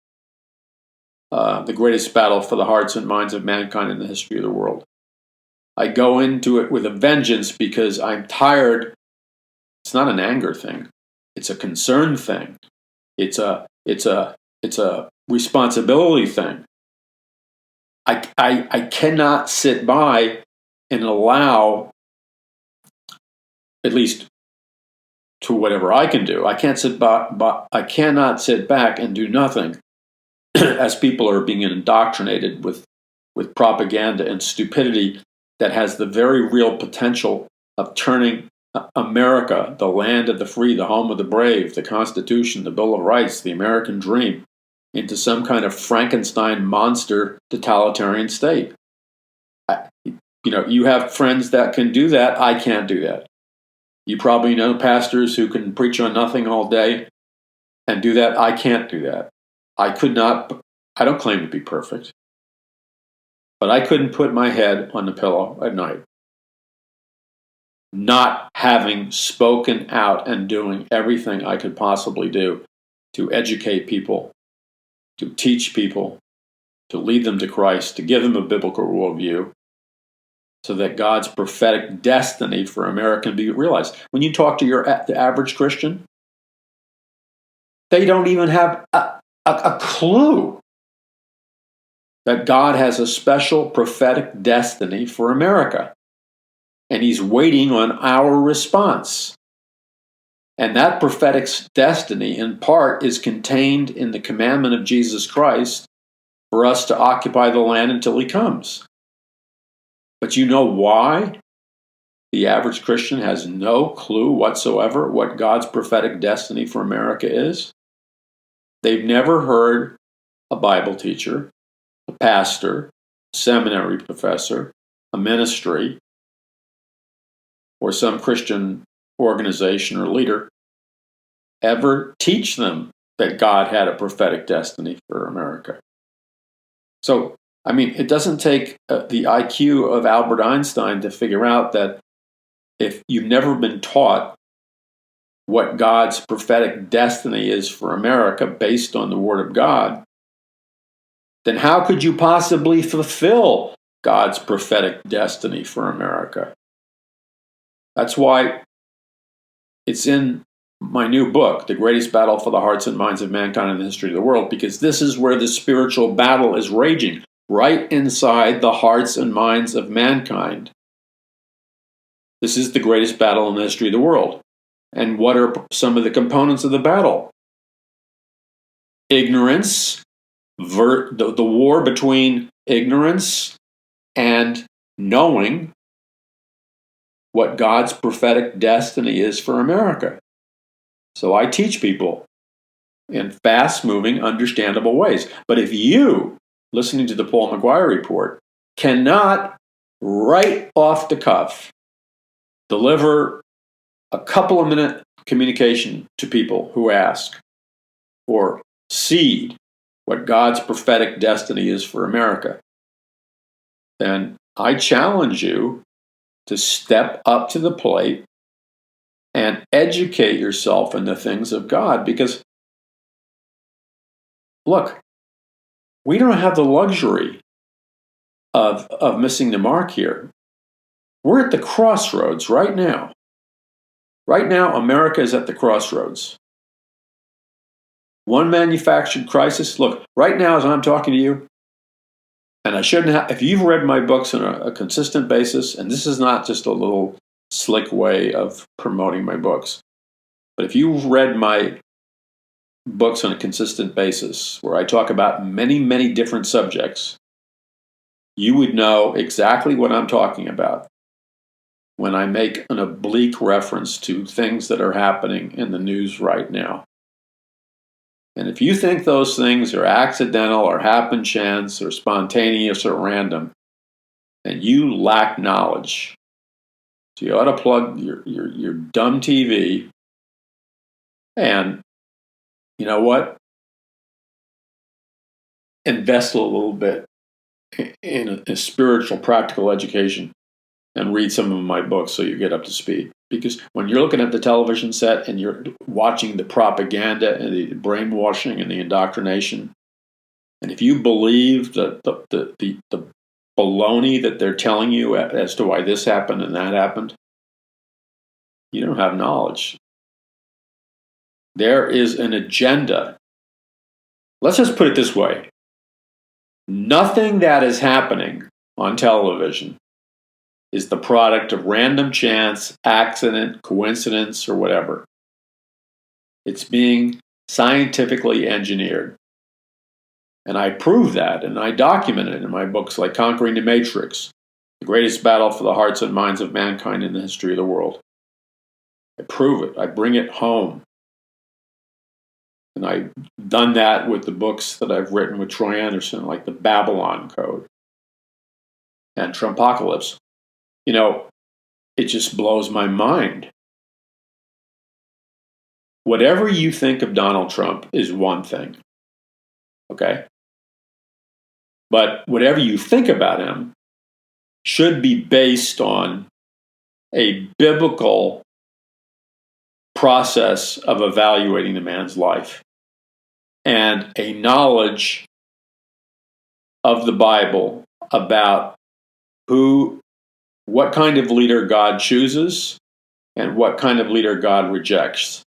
Speaker 1: The Greatest Battle for the Hearts and Minds of Mankind in the History of the World. I go into it with a vengeance because I'm tired. It's not an anger thing. It's a concern thing. It's a responsibility thing. I cannot sit by and allow, at least to whatever I can do, I cannot sit back and do nothing as people are being indoctrinated with propaganda and stupidity that has the very real potential of turning America, the land of the free, the home of the brave, the Constitution, the Bill of Rights, the American dream, into some kind of Frankenstein monster totalitarian state. You have friends that can do that. I can't do that. You probably know pastors who can preach on nothing all day and do that. I can't do that. I could not. I don't claim to be perfect, but I couldn't put my head on the pillow at night not having spoken out and doing everything I could possibly do to educate people, to teach people, to lead them to Christ, to give them a biblical worldview, so that God's prophetic destiny for America can be realized. When you talk to the average Christian, they don't even have a clue that God has a special prophetic destiny for America. And he's waiting on our response. And that prophetic destiny, in part, is contained in the commandment of Jesus Christ for us to occupy the land until he comes. But you know why the average Christian has no clue whatsoever what God's prophetic destiny for America is? They've never heard a Bible teacher, a pastor, a seminary professor, a ministry, or some Christian organization or leader ever teach them that God had a prophetic destiny for America. So, it doesn't take the IQ of Albert Einstein to figure out that if you've never been taught what God's prophetic destiny is for America based on the Word of God, then how could you possibly fulfill God's prophetic destiny for America? That's why it's in my new book, The Greatest Battle for the Hearts and Minds of Mankind in the History of the World, because this is where the spiritual battle is raging, right inside the hearts and minds of mankind. This is the greatest battle in the history of the world. And what are some of the components of the battle? Ignorance, the war between ignorance and knowing what God's prophetic destiny is for America. So I teach people in fast-moving, understandable ways. But if you, listening to the Paul McGuire Report, cannot, right off the cuff, deliver a couple of minute communication to people who ask, or seed what God's prophetic destiny is for America, then I challenge you to step up to the plate and educate yourself in the things of God. Because, look, we don't have the luxury of missing the mark here. We're at the crossroads right now. Right now, America is at the crossroads. One manufactured crisis. Look, right now as I'm talking to you, and I shouldn't have, if you've read my books on a consistent basis, and this is not just a little slick way of promoting my books, but if you've read my books on a consistent basis, where I talk about many, many different subjects, you would know exactly what I'm talking about when I make an oblique reference to things that are happening in the news right now. And if you think those things are accidental or happen chance or spontaneous or random, then you lack knowledge. So you ought to plug your dumb TV And you know what? Invest a little bit in a spiritual, practical education and read some of my books so you get up to speed. Because when you're looking at the television set and you're watching the propaganda and the brainwashing and the indoctrination, and if you believe the baloney that they're telling you as to why this happened and that happened, you don't have knowledge. There is an agenda. Let's just put it this way. Nothing that is happening on television is the product of random chance, accident, coincidence, or whatever. It's being scientifically engineered. And I prove that, and I document it in my books like Conquering the Matrix, the greatest battle for the hearts and minds of mankind in the history of the world. I prove it. I bring it home. And I've done that with the books that I've written with Troy Anderson, like the Babylon Code and Trumpocalypse. You know, it just blows my mind. Whatever you think of Donald Trump is one thing, okay? But whatever you think about him should be based on a biblical process of evaluating the man's life and a knowledge of the Bible about what kind of leader God chooses and what kind of leader God rejects.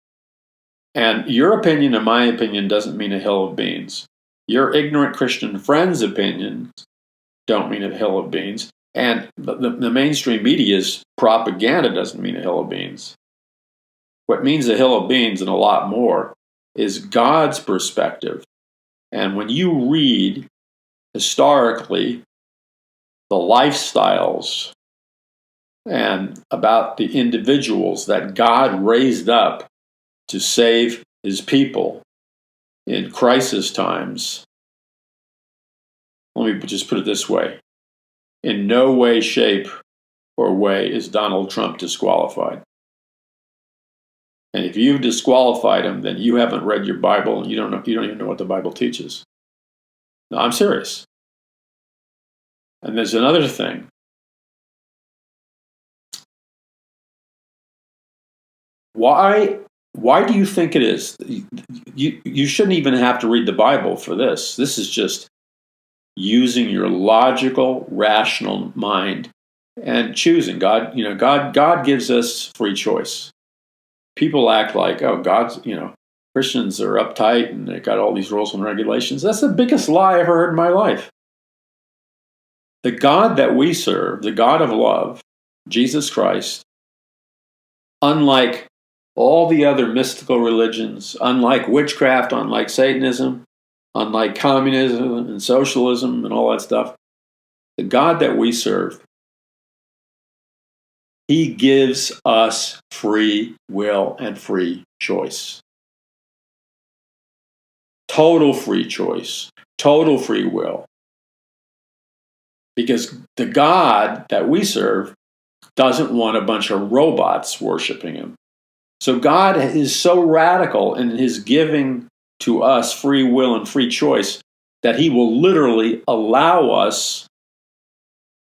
Speaker 1: And your opinion and my opinion doesn't mean a hill of beans. Your ignorant Christian friends' opinions don't mean a hill of beans. And the mainstream media's propaganda doesn't mean a hill of beans. What means a hill of beans and a lot more is God's perspective. And when you read historically the lifestyles and about the individuals that God raised up to save his people in crisis times, let me just put it this way. In no way, shape, or way is Donald Trump disqualified. And if you've disqualified him, then you haven't read your Bible and you don't even know what the Bible teaches. No, I'm serious. And there's another thing. Why do you think it is? You shouldn't even have to read the Bible for this. This is just using your logical, rational mind and choosing. God gives us free choice. People act like, oh, Christians are uptight and they got all these rules and regulations. That's the biggest lie I ever heard in my life. The God that we serve, the God of love, Jesus Christ, unlike all the other mystical religions, unlike witchcraft, unlike Satanism, unlike communism and socialism and all that stuff, the God that we serve, he gives us free will and free choice. Total free choice, total free will. Because the God that we serve doesn't want a bunch of robots worshiping him. So God is so radical in his giving to us free will and free choice that he will literally allow us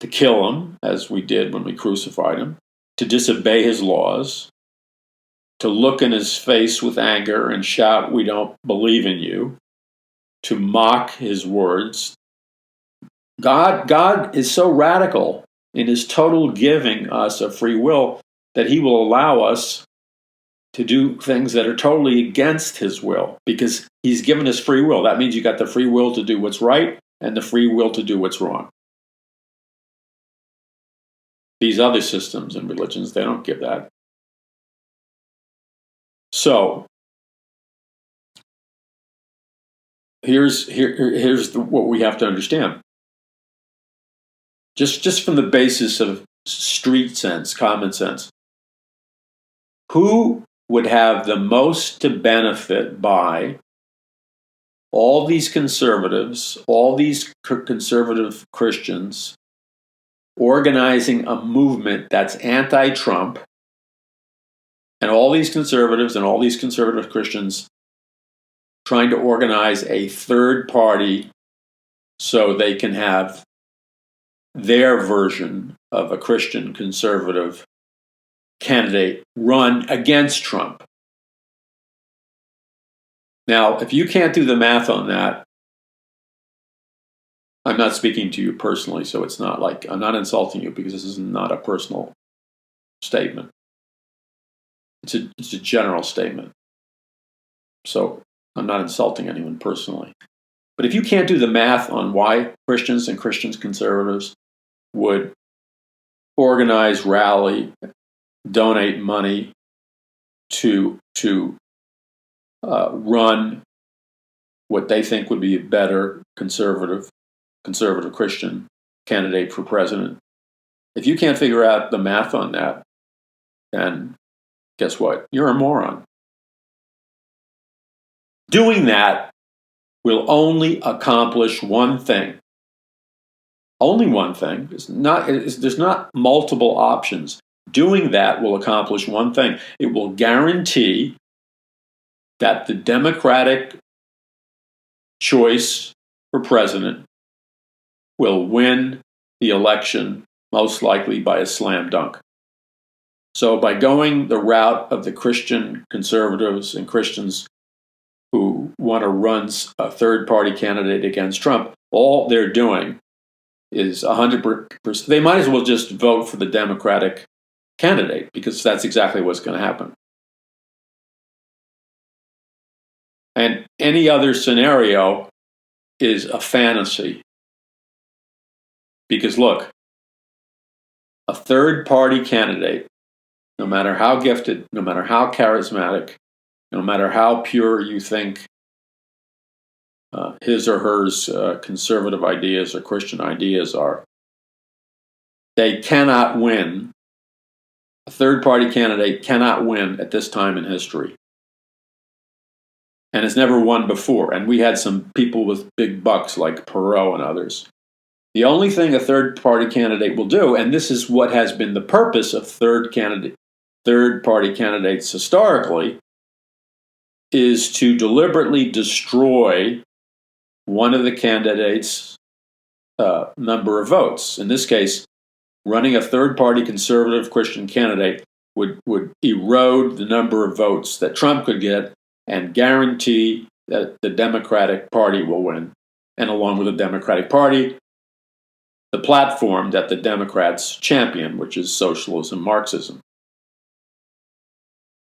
Speaker 1: to kill him, as we did when we crucified him, to disobey his laws, to look in his face with anger and shout, "We don't believe in you," to mock his words. God is so radical in his total giving us of free will that he will allow us to do things that are totally against his will because he's given us free will. That means you got the free will to do what's right and the free will to do what's wrong. These other systems and religions, they don't give that. So here's what we have to understand. Just from the basis of street sense, common sense, who would have the most to benefit by all these conservatives, all these conservative Christians organizing a movement that's anti-Trump And all these conservatives and all these conservative Christians trying to organize a third party so they can have their version of a Christian conservative candidate run against Trump. Now, if you can't do the math on that, I'm not speaking to you personally, so it's not like I'm not insulting you because this is not a personal statement. It's a general statement. So I'm not insulting anyone personally. But if you can't do the math on why Christians and Christian conservatives would organize, rally, donate money to run what they think would be a better conservative Christian candidate for president, if you can't figure out the math on that, then guess what? You're a moron. Doing that will only accomplish one thing. Only one thing. There's not multiple options. Doing that will accomplish one thing. It will guarantee that the Democratic choice for president will win the election, most likely by a slam dunk. So by going the route of the Christian conservatives and Christians who want to run a third-party candidate against Trump, all they're doing is 100%. They might as well just vote for the Democratic candidate because that's exactly what's going to happen. And any other scenario is a fantasy. Because look, a third-party candidate, no matter how gifted, no matter how charismatic, no matter how pure you think his or her conservative ideas or Christian ideas are, they cannot win. A third-party candidate cannot win at this time in history. And has never won before. And we had some people with big bucks like Perot and others. The only thing a third-party candidate will do, and this is what has been the purpose of third-party candidates historically, is to deliberately destroy one of the candidates' number of votes. In this case, running a third-party conservative Christian candidate would erode the number of votes that Trump could get and guarantee that the Democratic Party will win. And along with the Democratic Party, the platform that the Democrats champion, which is socialism, Marxism.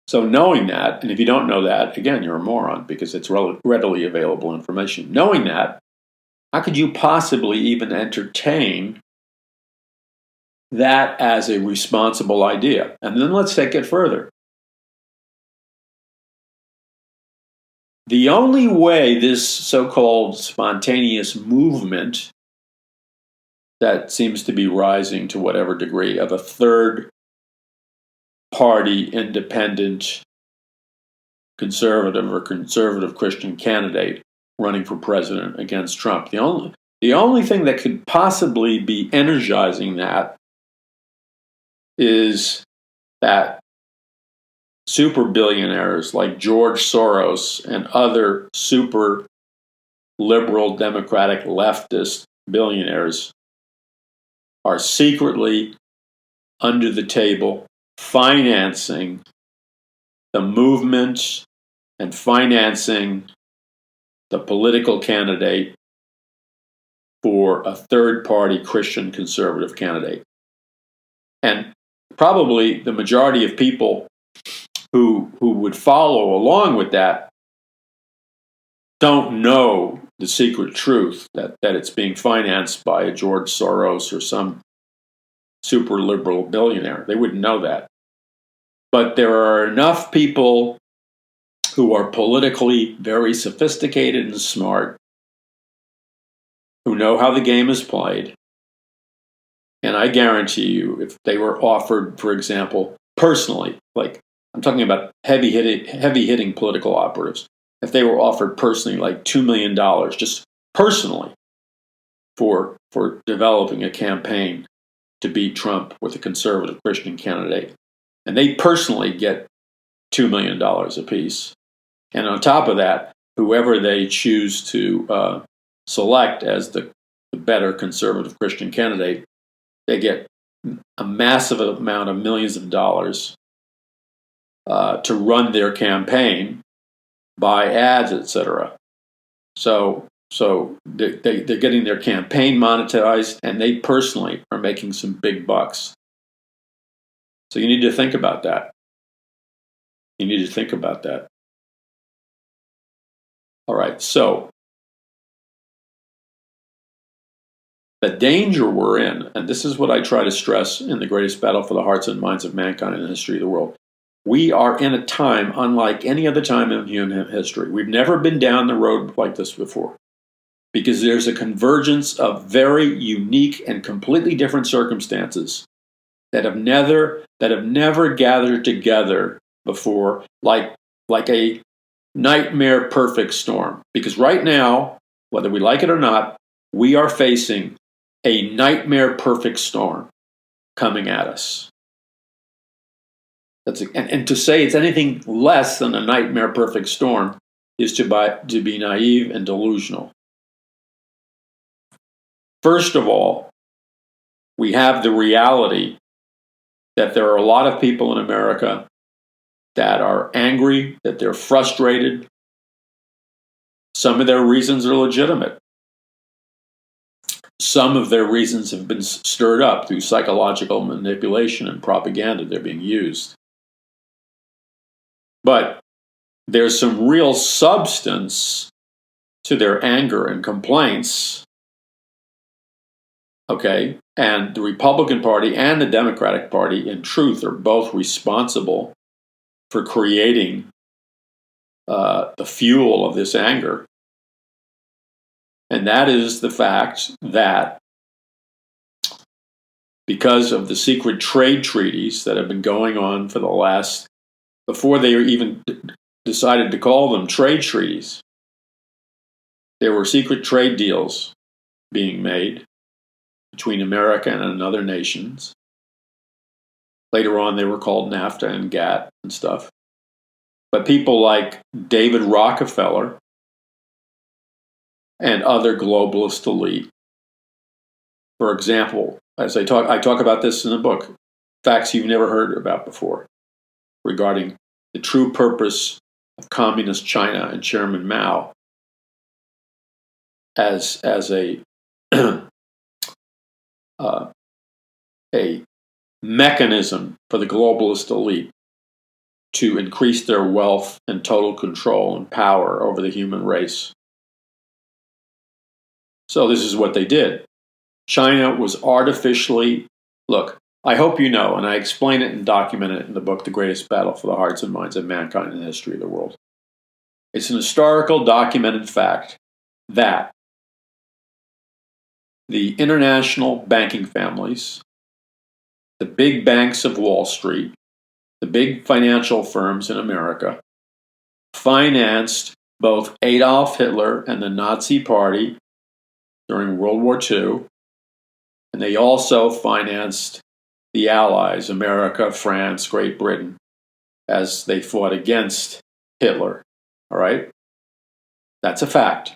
Speaker 1: So knowing that, and if you don't know that, again, you're a moron because it's readily available information. Knowing that, how could you possibly even entertain that as a responsible idea? And then let's take it further. The only way this so-called spontaneous movement that seems to be rising to whatever degree of a third party independent conservative or conservative Christian candidate running for president against Trump. The only thing that could possibly be energizing that is that super billionaires like George Soros and other super liberal democratic leftist billionaires are secretly under the table financing the movement and financing the political candidate for a third-party Christian conservative candidate. And probably the majority of people who would follow along with that don't know the secret truth that it's being financed by a George Soros or some super liberal billionaire. They wouldn't know that. But there are enough people who are politically very sophisticated and smart, who know how the game is played. And I guarantee you, if they were offered, for example, personally, like I'm talking about heavy hitting political operatives, if they were offered personally like $2 million, just personally, for developing a campaign to beat Trump with a conservative Christian candidate, and they personally get $2 million apiece. And on top of that, whoever they choose to select as the better conservative Christian candidate, they get a massive amount of millions of dollars to run their campaign, buy ads, etc. So they're getting their campaign monetized, and they personally are making some big bucks. So you need to think about that. You need to think about that. All right, so the danger we're in, and this is what I try to stress in The Greatest Battle for the Hearts and Minds of Mankind in the History of the World. We are in a time unlike any other time in human history. We've never been down the road like this before, because there's a convergence of very unique and completely different circumstances that have never gathered together before, like a nightmare perfect storm. Because right now, whether we like it or not, we are facing a nightmare perfect storm coming at us. And to say it's anything less than a nightmare perfect storm is to be naive and delusional. First of all, we have the reality that there are a lot of people in America that are angry, that they're frustrated. Some of their reasons are legitimate. Some of their reasons have been stirred up through psychological manipulation and propaganda. They're being used. But there's some real substance to their anger and complaints. Okay? And the Republican Party and the Democratic Party, in truth, are both responsible for creating the fuel of this anger. And that is the fact that because of the secret trade treaties that have been going on for the last, before they even decided to call them trade treaties, there were secret trade deals being made between America and other nations. Later on, they were called NAFTA and GATT and stuff. But people like David Rockefeller and other globalist elite, for example, as I talk about this in the book, facts you've never heard about before regarding the true purpose of communist China and Chairman Mao as a a mechanism for the globalist elite to increase their wealth and total control and power over the human race. So this is what they did. China was artificially, look, I hope you know, and I explain it and document it in the book, The Greatest Battle for the Hearts and Minds of Mankind in the History of the World. It's an historical documented fact that the international banking families, the big banks of Wall Street, the big financial firms in America, financed both Adolf Hitler and the Nazi Party during World War II, and they also financed the Allies, America, France, Great Britain, as they fought against Hitler. All right? That's a fact.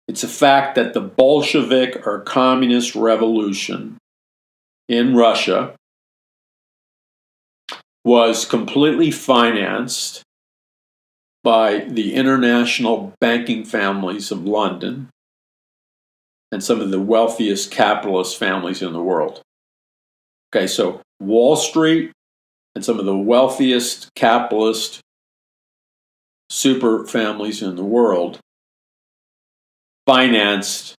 Speaker 1: It's a fact that the Bolshevik or communist revolution in Russia was completely financed by the international banking families of London and some of the wealthiest capitalist families in the world. Okay, so Wall Street and some of the wealthiest capitalist super families in the world financed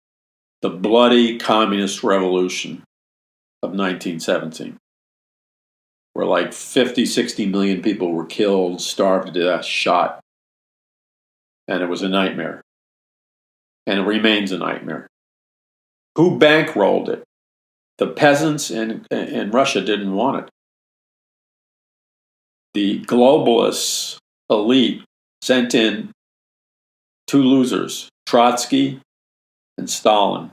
Speaker 1: the bloody communist revolution of 1917, where like 50, 60 million people were killed, starved to death, shot. And it was a nightmare. And it remains a nightmare. Who bankrolled it? The peasants in Russia didn't want it. The globalist elite sent in two losers, Trotsky and Stalin.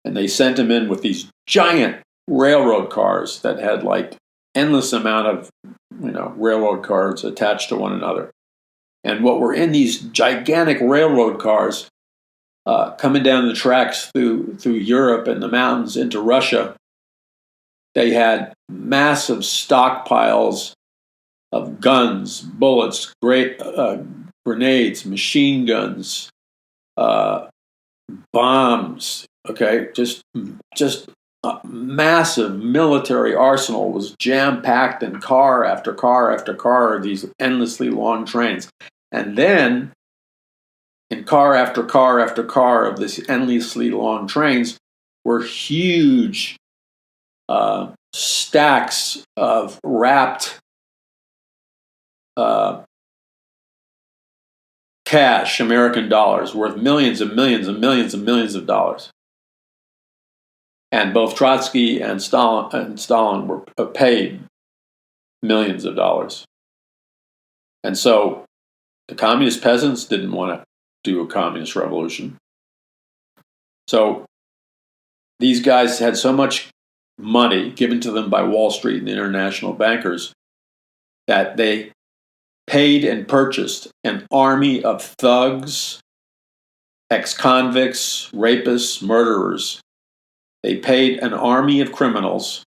Speaker 1: And they sent them in with these giant railroad cars that had like endless amount of railroad cars attached to one another. And what were in these gigantic railroad cars coming down the tracks through Europe and the mountains into Russia, they had massive stockpiles of guns, bullets, grenades, machine guns, bombs. Okay, just a massive military arsenal was jam-packed in car after car after car, these endlessly long trains. And then, in car after car after car of these endlessly long trains, were huge stacks of wrapped cash, American dollars, worth millions and millions and millions and millions of dollars. And both Trotsky and Stalin were paid millions of dollars. And so the communist peasants didn't want to do a communist revolution. So these guys had so much money given to them by Wall Street and the international bankers that they paid and purchased an army of thugs, ex-convicts, rapists, murderers. They paid an army of criminals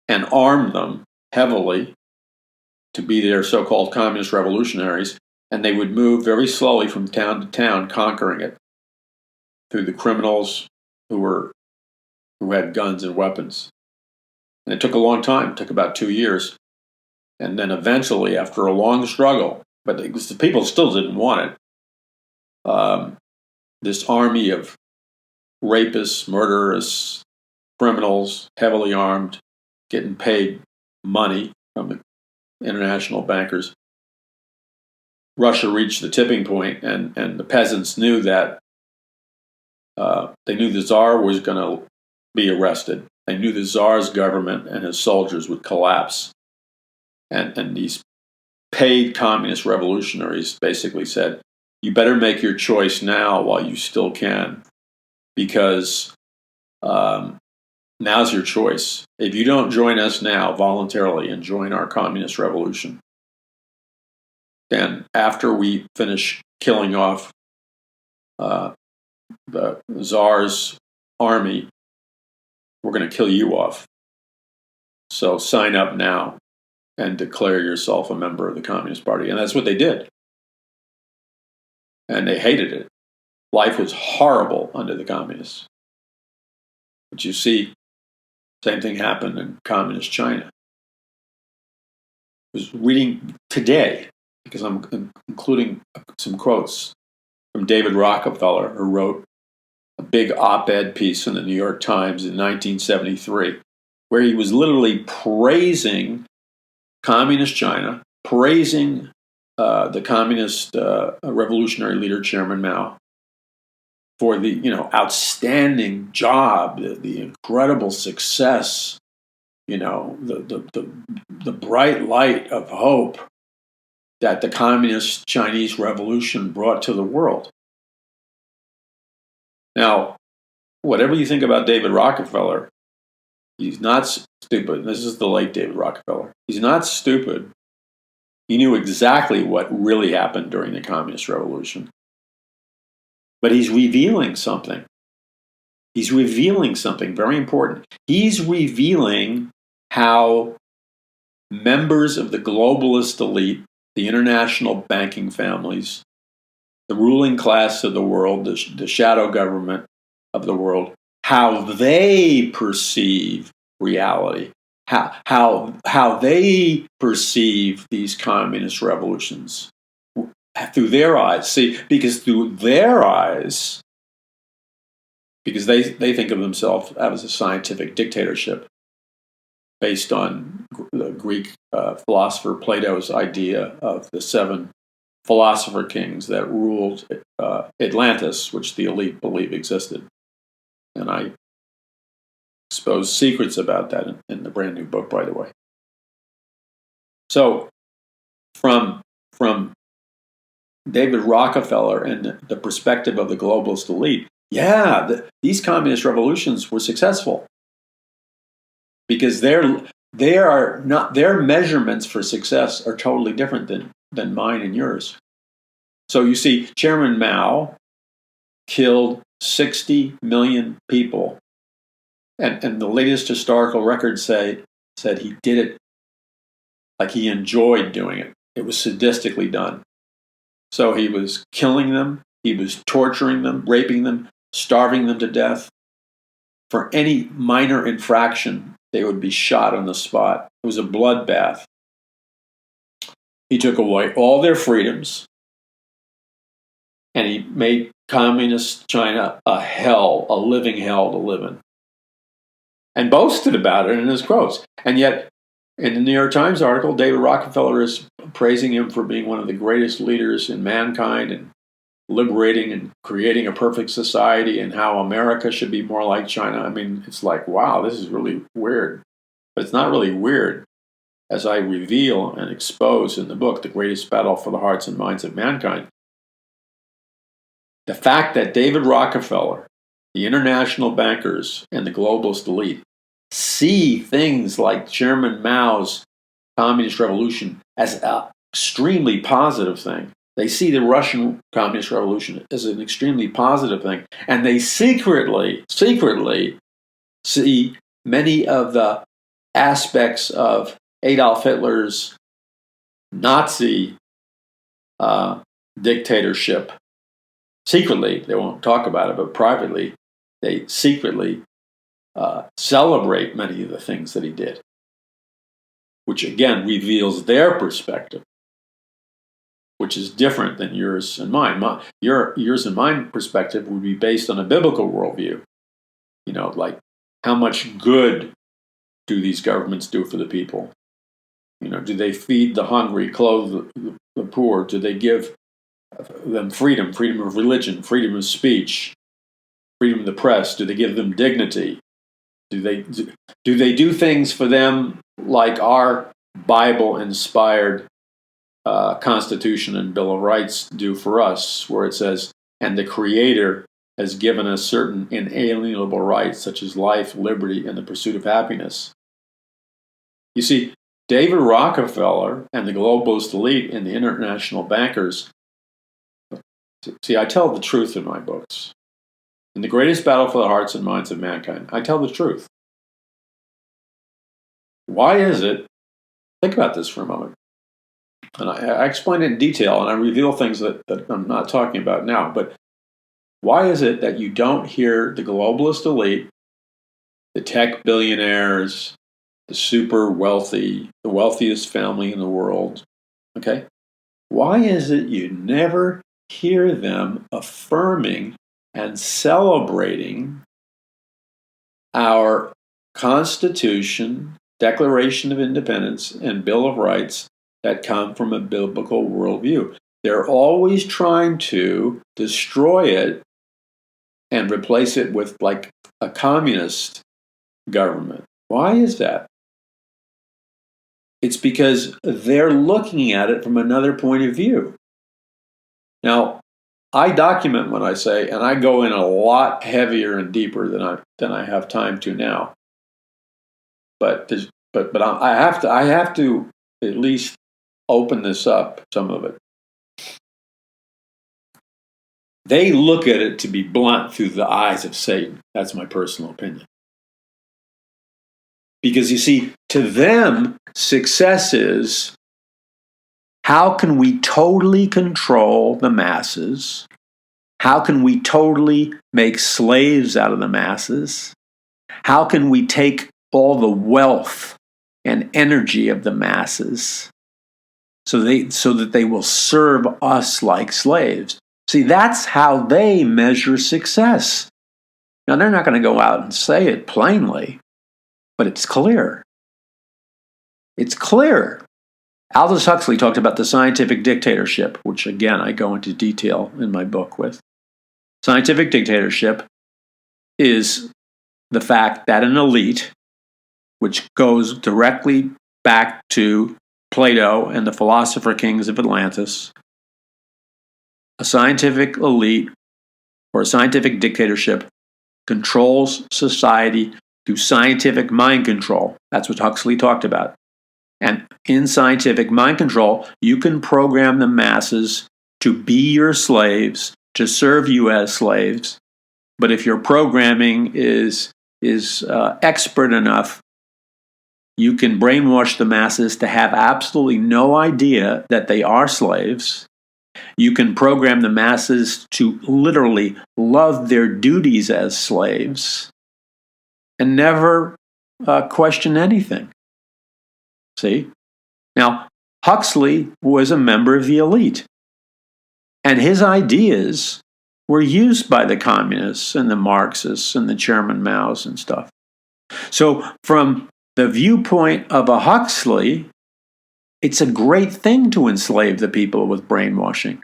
Speaker 1: and armed them heavily to be their so-called communist revolutionaries, and they would move very slowly from town to town, conquering it through the criminals who had guns and weapons. And it took a long time. It took about 2 years. And then eventually, after a long struggle, but the people still didn't want it, this army of rapists, murderers, criminals, heavily armed, getting paid money from the international bankers. Russia reached the tipping point, and the peasants knew that they knew the Tsar was going to be arrested. They knew the Tsar's government and his soldiers would collapse. And these paid communist revolutionaries basically said, you better make your choice now while you still can, because now's your choice. If you don't join us now voluntarily and join our communist revolution, then after we finish killing off the Tsar's army, we're going to kill you off. So sign up now and declare yourself a member of the Communist Party. And that's what they did. And they hated it. Life was horrible under the communists. But you see, same thing happened in communist China. I was reading today, because I'm including some quotes from David Rockefeller, who wrote a big op-ed piece in the New York Times in 1973, where he was literally praising communist China, praising the communist revolutionary leader, Chairman Mao, for the outstanding job, the incredible success, the bright light of hope that the communist Chinese revolution brought to the world. Now, whatever you think about David Rockefeller, he's not stupid. This is the late David Rockefeller. He's not stupid. He knew exactly what really happened during the communist revolution. But he's revealing something. He's revealing something very important. He's revealing how members of the globalist elite, the international banking families, the ruling class of the world, the shadow government of the world, how they perceive reality, how they perceive these communist revolutions through their eyes. See, because through their eyes, because they think of themselves as a scientific dictatorship based on the Greek philosopher Plato's idea of the 7 philosopher kings that ruled Atlantis, which the elite believe existed. And I expose secrets about that in the brand new book, by the way. So, from David Rockefeller and the perspective of the globalist elite, these communist revolutions were successful because their measurements for success are totally different than mine and yours. So you see, Chairman Mao killed 60 million people, and the latest historical records said he did it like he enjoyed doing it. It was sadistically done. So he was killing them, he was torturing them, raping them, starving them to death. For any minor infraction, they would be shot on the spot. It was a bloodbath. He took away all their freedoms, and he made communist China a hell, a living hell to live in, and boasted about it in his quotes. And yet, in the New York Times article, David Rockefeller is praising him for being one of the greatest leaders in mankind and liberating and creating a perfect society, and how America should be more like China. I mean, it's like, wow, this is really weird. But it's not really weird, as I reveal and expose in the book, The Greatest Battle for the Hearts and Minds of Mankind. The fact that David Rockefeller, the international bankers, and the globalist elite see things like Chairman Mao's communist revolution as an extremely positive thing. They see the Russian communist revolution as an extremely positive thing. And they secretly see many of the aspects of Adolf Hitler's Nazi dictatorship. Secretly, they won't talk about it, but privately, they secretly celebrate many of the things that he did, which again reveals their perspective, which is different than yours and mine. Yours and mine perspective would be based on a biblical worldview. You know, like, how much good do these governments do for the people? You know, do they feed the hungry, clothe the poor? Do they give them freedom of religion, freedom of speech, freedom of the press? Do they give them dignity? Do they do things for them like our Bible-inspired Constitution and Bill of Rights do for us, where it says, and the Creator has given us certain inalienable rights, such as life, liberty, and the pursuit of happiness. You see, David Rockefeller and the globalist elite and the international bankers, see, I tell the truth in my books. In The Greatest Battle for the Hearts and Minds of Mankind, I tell the truth. Why is it, think about this for a moment, and I explain it in detail, and I reveal things that I'm not talking about now, but why is it that you don't hear the globalist elite, the tech billionaires, the super wealthy, the wealthiest family in the world, okay? Why is it you never hear them affirming and celebrating our Constitution, Declaration of Independence, and Bill of Rights that come from a biblical worldview? They're always trying to destroy it and replace it with like a communist government. Why is that? It's because they're looking at it from another point of view. Now, I document what I say, and I go in a lot heavier and deeper than I have time to now. But I have to at least open this up, some of it. They look at it to be blunt through the eyes of Satan. That's my personal opinion. Because you see, to them, success is, how can we totally control the masses? How can we totally make slaves out of the masses? How can we take all the wealth and energy of the masses so that they will serve us like slaves? See, that's how they measure success. Now, they're not going to go out and say it plainly, but it's clear. It's clear. Aldous Huxley talked about the scientific dictatorship, which, again, I go into detail in my book with. Scientific dictatorship is the fact that an elite, which goes directly back to Plato and the philosopher kings of Atlantis, a scientific elite or a scientific dictatorship controls society through scientific mind control. That's what Huxley talked about. And in scientific mind control, you can program the masses to be your slaves, to serve you as slaves. But if your programming is expert enough, you can brainwash the masses to have absolutely no idea that they are slaves. You can program the masses to literally love their duties as slaves and never question anything. See? Now, Huxley was a member of the elite, and his ideas were used by the communists and the Marxists and the Chairman Maos and stuff. So from the viewpoint of a Huxley, it's a great thing to enslave the people with brainwashing,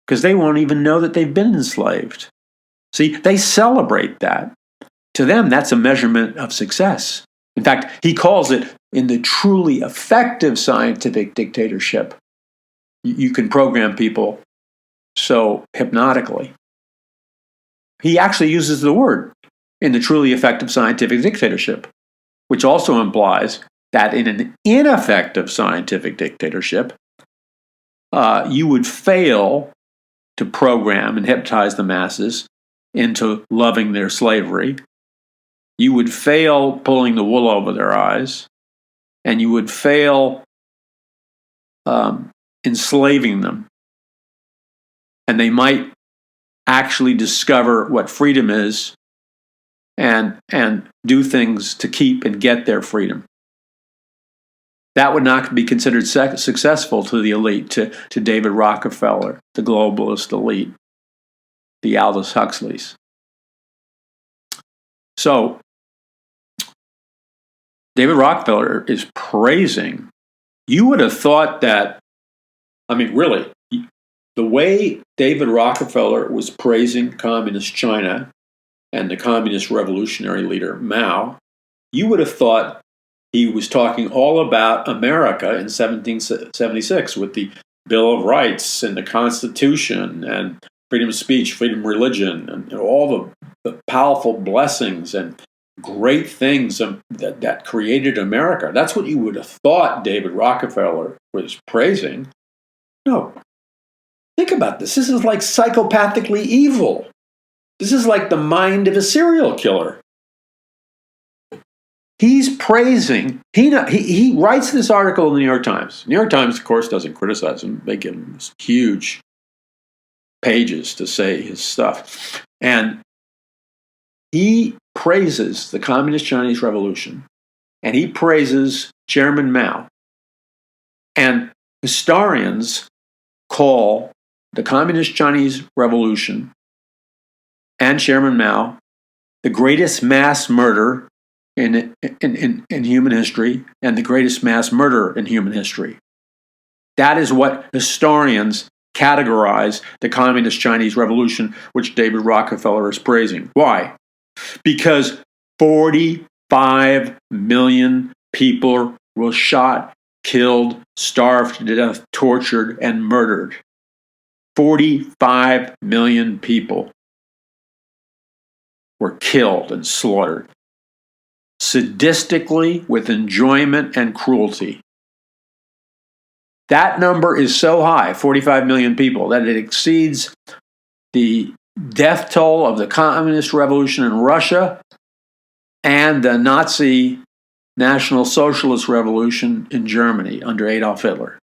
Speaker 1: because they won't even know that they've been enslaved. See, they celebrate that. To them, that's a measurement of success. In fact, he calls it, in the truly effective scientific dictatorship, you can program people so hypnotically. He actually uses the word, in the truly effective scientific dictatorship, which also implies that in an ineffective scientific dictatorship, you would fail to program and hypnotize the masses into loving their slavery. You would fail pulling the wool over their eyes, and you would fail enslaving them. And they might actually discover what freedom is and do things to keep and get their freedom. That would not be considered successful to the elite, to David Rockefeller, the globalist elite, the Aldous Huxleys. So, David Rockefeller is praising. You would have thought that, really, the way David Rockefeller was praising communist China and the communist revolutionary leader Mao, you would have thought he was talking all about America in 1776 with the Bill of Rights and the Constitution and freedom of speech, freedom of religion, and all the powerful blessings and great things that created America. That's what you would have thought David Rockefeller was praising. No. Think about this. This is like psychopathically evil. This is like the mind of a serial killer. He's praising. He writes this article in the New York Times. New York Times, of course, doesn't criticize him. They give him huge pages to say his stuff. And he praises the Communist Chinese Revolution, and he praises Chairman Mao. And historians call the Communist Chinese Revolution and Chairman Mao the greatest mass murder in human history and the greatest mass murder in human history. That is what historians categorize the Communist Chinese Revolution, which David Rockefeller is praising. Why? Because 45 million people were shot, killed, starved to death, tortured, and murdered. 45 million people were killed and slaughtered, sadistically, with enjoyment and cruelty. That number is so high, 45 million people, that it exceeds the death toll of the Communist Revolution in Russia and the Nazi National Socialist Revolution in Germany under Adolf Hitler.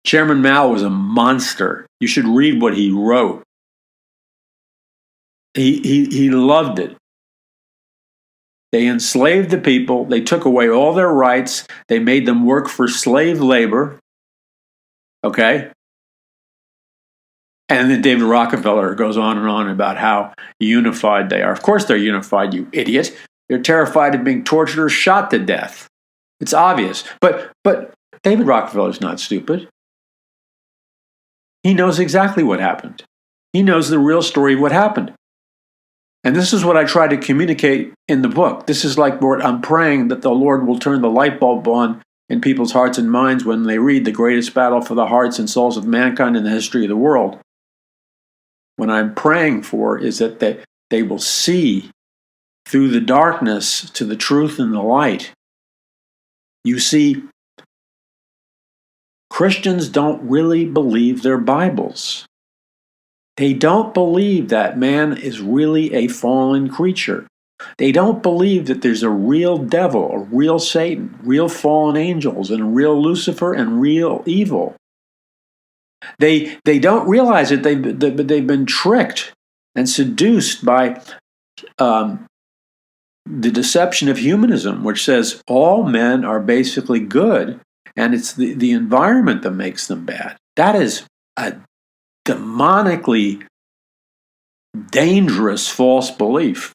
Speaker 1: Chairman Mao was a monster. You should read what he wrote. He loved it. They enslaved the people. They took away all their rights. They made them work for slave labor. Okay? And then David Rockefeller goes on and on about how unified they are. Of course they're unified, you idiot. They're terrified of being tortured or shot to death. It's obvious. But David Rockefeller's not stupid. He knows exactly what happened. He knows the real story of what happened. And this is what I try to communicate in the book. This is like what I'm praying that the Lord will turn the light bulb on in people's hearts and minds when they read the greatest battle for the hearts and souls of mankind in the history of the world. What I'm praying for is that they will see through the darkness to the truth and the light. You see, Christians don't really believe their Bibles. They don't believe that man is really a fallen creature. They don't believe that there's a real devil, a real Satan, real fallen angels, and real Lucifer and real evil. They don't realize that they've been tricked and seduced by the deception of humanism, which says all men are basically good, and it's the environment that makes them bad. That is a demonically dangerous false belief.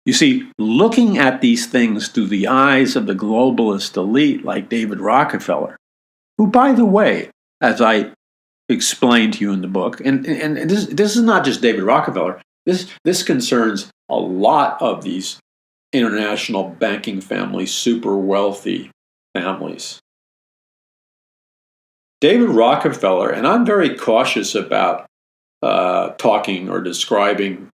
Speaker 1: You see, looking at these things through the eyes of the globalist elite like David Rockefeller, who, by the way, as I explained to you in the book, and this is not just David Rockefeller, this concerns a lot of these international banking families, super wealthy families. David Rockefeller, and I'm very cautious about talking or describing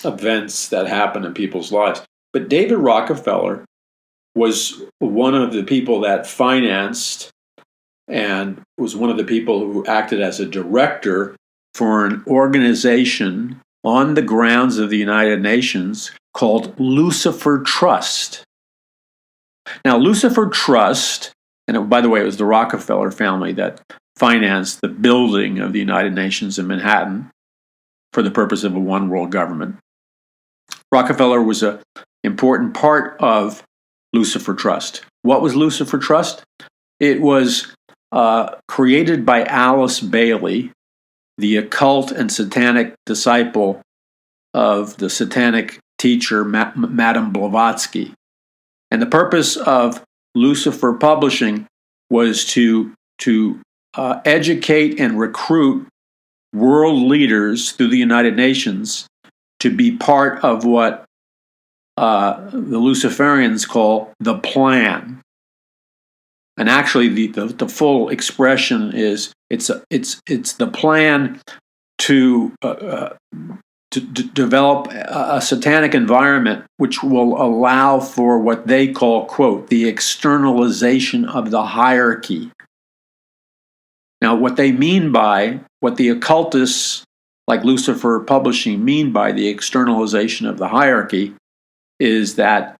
Speaker 1: events that happen in people's lives, but David Rockefeller was one of the people that financed and was one of the people who acted as a director for an organization on the grounds of the United Nations called Lucifer Trust. Now, Lucifer Trust, and by the way, it was the Rockefeller family that financed the building of the United Nations in Manhattan for the purpose of a one world government. Rockefeller was an important part of Lucifer Trust. What was Lucifer Trust? It was created by Alice Bailey, the occult and satanic disciple of the satanic teacher, Madame Blavatsky. And the purpose of Lucifer Publishing was to educate and recruit world leaders through the United Nations to be part of what the Luciferians call the plan. And actually, the full expression is it's the plan to develop a satanic environment which will allow for what they call, quote, the externalization of the hierarchy. Now, what they mean by, what the occultists like Lucifer Publishing mean by the externalization of the hierarchy is that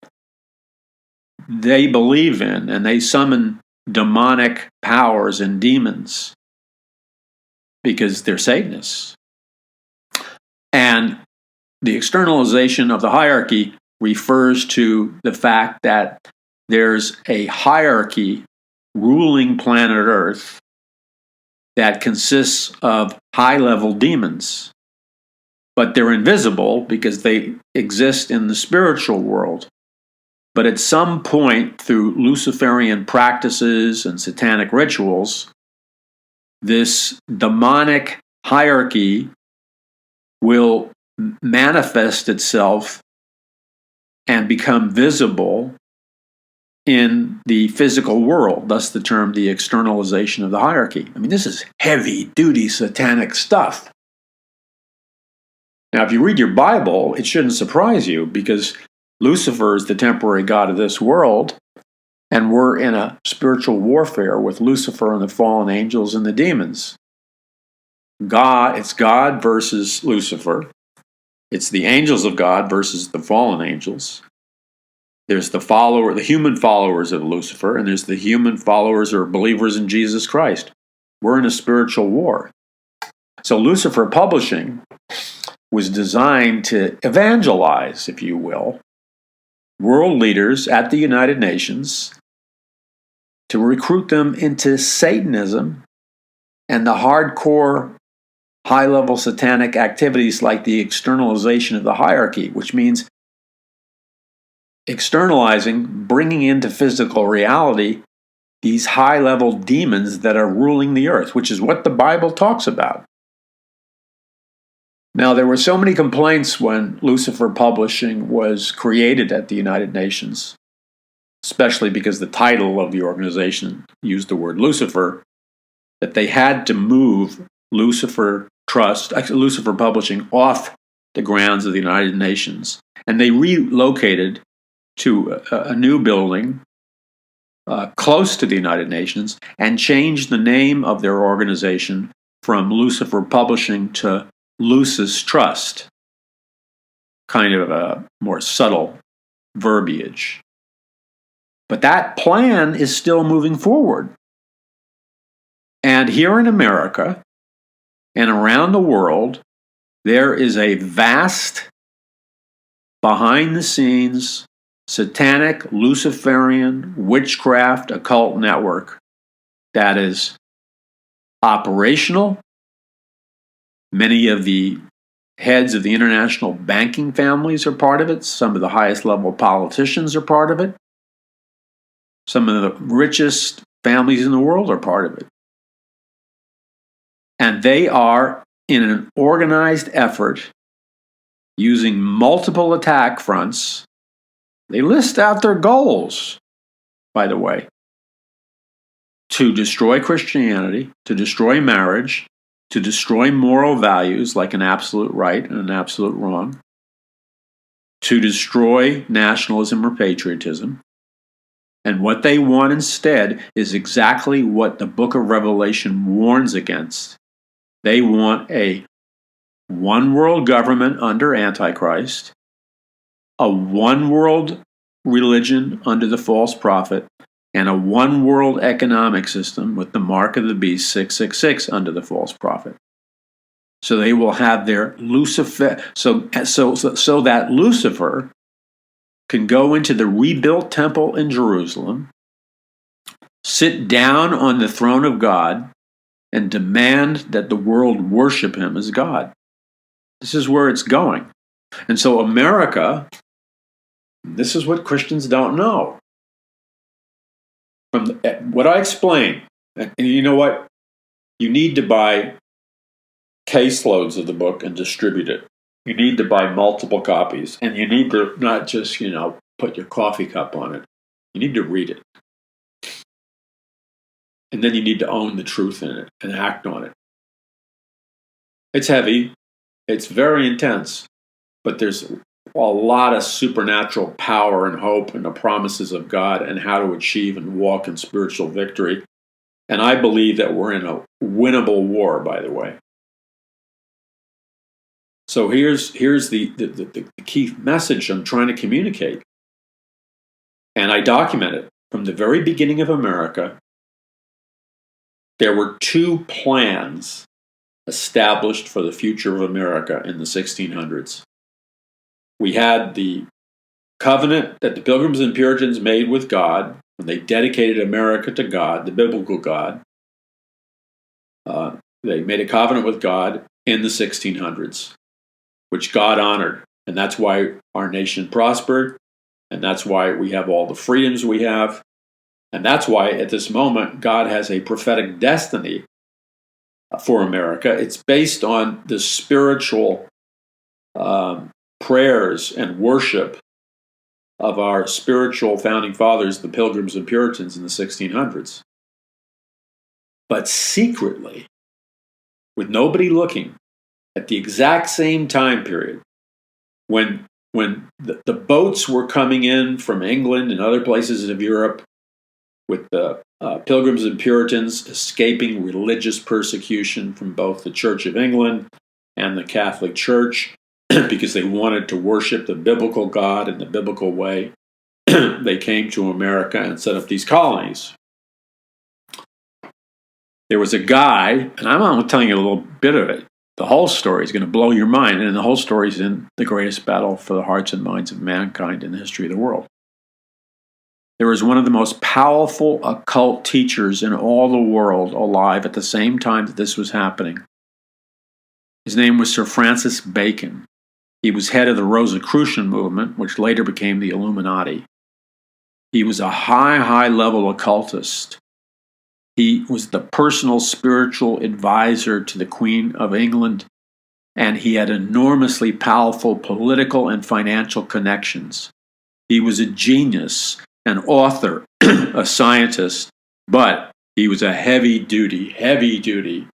Speaker 1: they believe in and they summon demonic powers and demons because they're Satanists. And the externalization of the hierarchy refers to the fact that there's a hierarchy ruling planet Earth that consists of high-level demons, but they're invisible because they exist in the spiritual world. But at some point, through Luciferian practices and satanic rituals, this demonic hierarchy will manifest itself and become visible in the physical world, thus the term the externalization of the hierarchy. I mean, this is heavy-duty satanic stuff. Now, if you read your Bible, it shouldn't surprise you because Lucifer is the temporary god of this world, and we're in a spiritual warfare with Lucifer and the fallen angels and the demons. It's God versus Lucifer. It's the angels of God versus the fallen angels. There's the human followers of Lucifer, and there's the human followers or believers in Jesus Christ. We're in a spiritual war. So Lucifer Publishing was designed to evangelize, if you will, world leaders at the United Nations to recruit them into Satanism and the hardcore high-level satanic activities like the externalization of the hierarchy, which means externalizing, bringing into physical reality these high-level demons that are ruling the earth, which is what the Bible talks about. Now, there were so many complaints when Lucifer Publishing was created at the United Nations, especially because the title of the organization used the word Lucifer, that they had to move Lucifer Publishing off the grounds of the United Nations. And they relocated to a new building close to the United Nations and changed the name of their organization from Lucifer Publishing to Lucis Trust. Kind of a more subtle verbiage. But that plan is still moving forward. And here in America and around the world, there is a vast, behind-the-scenes, satanic, Luciferian, witchcraft, occult network that is operational. Many of the heads of the international banking families are part of it. Some of the highest level politicians are part of it. Some of the richest families in the world are part of it. And they are in an organized effort using multiple attack fronts. They list out their goals, by the way, to destroy Christianity, to destroy marriage, to destroy moral values like an absolute right and an absolute wrong, to destroy nationalism or patriotism. And what they want instead is exactly what the book of Revelation warns against. They want a one world government under Antichrist, a one world religion under the false prophet, and a one world economic system with the mark of the beast 666 under the false prophet. So they will have their Lucifer, so that Lucifer can go into the rebuilt temple in Jerusalem, sit down on the throne of God, and demand that the world worship him as God. This is where it's going. And so America, this is what Christians don't know. From what I explained, and you know what? You need to buy caseloads of the book and distribute it. You need to buy multiple copies, and you need to not just, put your coffee cup on it. You need to read it. And then you need to own the truth in it and act on it. It's heavy. It's very intense. But there's a lot of supernatural power and hope in the promises of God and how to achieve and walk in spiritual victory. And I believe that we're in a winnable war, by the way. So here's the key message I'm trying to communicate. And I document it from the very beginning of America. There were two plans established for the future of America in the 1600s. We had the covenant that the Pilgrims and Puritans made with God when they dedicated America to God, the biblical God. They made a covenant with God in the 1600s, which God honored. And that's why our nation prospered. And that's why we have all the freedoms we have. And that's why at this moment, God has a prophetic destiny for America. It's based on the spiritual prayers and worship of our spiritual founding fathers, the Pilgrims and Puritans in the 1600s. But secretly, with nobody looking, at the exact same time period, when the boats were coming in from England and other places of Europe, with the Pilgrims and Puritans escaping religious persecution from both the Church of England and the Catholic Church because they wanted to worship the biblical God in the biblical way, they came to America and set up these colonies. There was a guy, and I'm only telling you a little bit of it. The whole story is going to blow your mind, and the whole story is in the greatest battle for the hearts and minds of mankind in the history of the world. There was one of the most powerful occult teachers in all the world alive at the same time that this was happening. His name was Sir Francis Bacon. He was head of the Rosicrucian movement, which later became the Illuminati. He was a high-level occultist. He was the personal spiritual advisor to the Queen of England, and he had enormously powerful political and financial connections. He was a genius, an author, a scientist, but he was a heavy-duty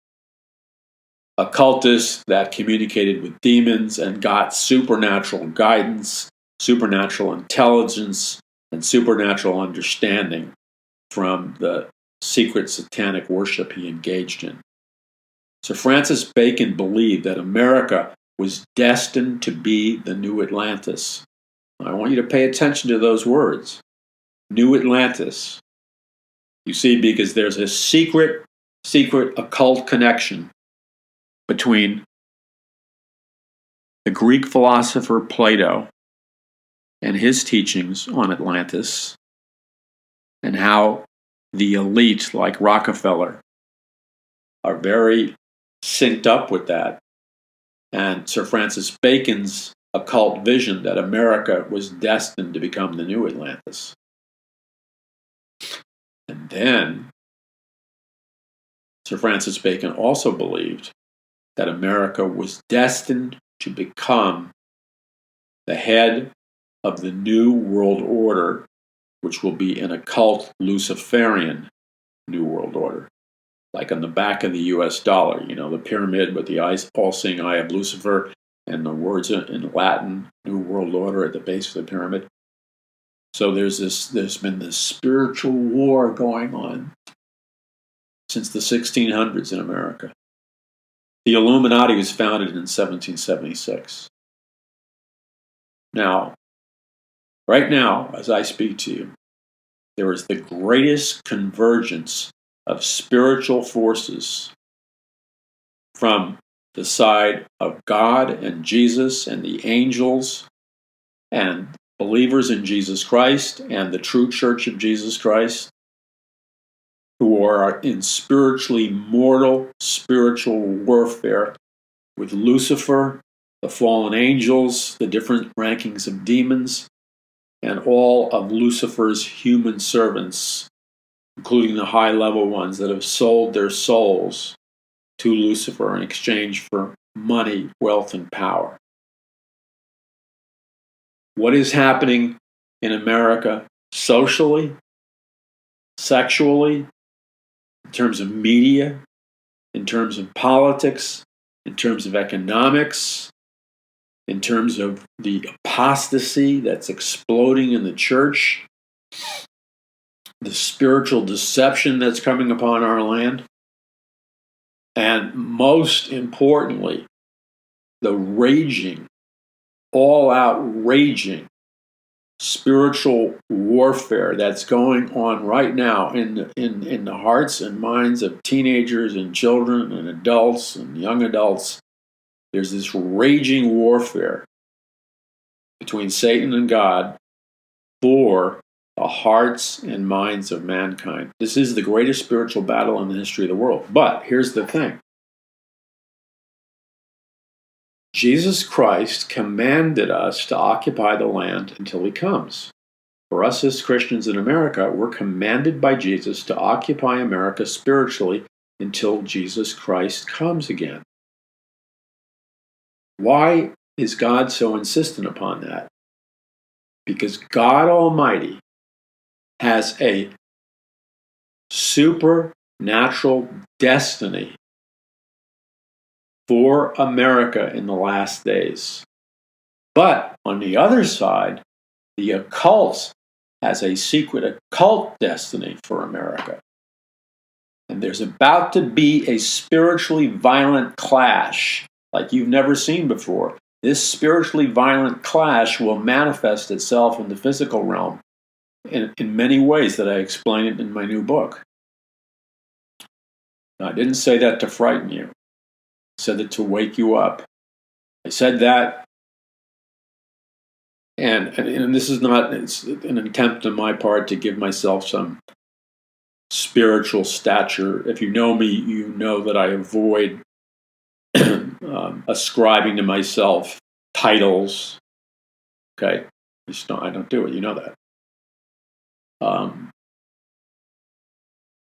Speaker 1: occultists that communicated with demons and got supernatural guidance, supernatural intelligence, and supernatural understanding from the secret satanic worship he engaged in. Sir Francis Bacon believed that America was destined to be the new Atlantis. I want you to pay attention to those words. New Atlantis. You see, because there's a secret occult connection between the Greek philosopher Plato and his teachings on Atlantis, and how the elite, like Rockefeller, are very synced up with that. And Sir Francis Bacon's occult vision that America was destined to become the new Atlantis. And then Sir Francis Bacon also believed that America was destined to become the head of the new world order, which will be an occult Luciferian new world order. Like on the back of the US dollar, the pyramid with the all-seeing eye of Lucifer and the words in Latin, New World Order, at the base of the pyramid. So there's been this spiritual war going on since the 1600s in America. The Illuminati was founded in 1776. Now, right now, as I speak to you, there is the greatest convergence of spiritual forces from the side of God and Jesus and the angels and believers in Jesus Christ and the true church of Jesus Christ, who are in spiritually mortal spiritual warfare with Lucifer, the fallen angels, the different rankings of demons, and all of Lucifer's human servants, including the high-level ones that have sold their souls to Lucifer in exchange for money, wealth, and power. What is happening in America socially, sexually, in terms of media, in terms of politics, in terms of economics, in terms of the apostasy that's exploding in the church, the spiritual deception that's coming upon our land, and most importantly, the raging, all-out raging spiritual warfare that's going on right now in the hearts and minds of teenagers and children and adults and young adults. There's this raging warfare between Satan and God for the hearts and minds of mankind. This is the greatest spiritual battle in the history of the world. But here's the thing. Jesus Christ commanded us to occupy the land until he comes. For us as Christians in America, we're commanded by Jesus to occupy America spiritually until Jesus Christ comes again. Why is God so insistent upon that? Because God Almighty has a supernatural destiny for America in the last days. But on the other side, the occult has a secret occult destiny for America. And there's about to be a spiritually violent clash like you've never seen before. This spiritually violent clash will manifest itself in the physical realm in many ways that I explain it in my new book. Now, I didn't say that to frighten you. I said it to wake you up. I said that, and this is not it's an attempt on my part to give myself some spiritual stature. If you know me, you know that I avoid ascribing to myself titles. Okay, I don't do it. You know that.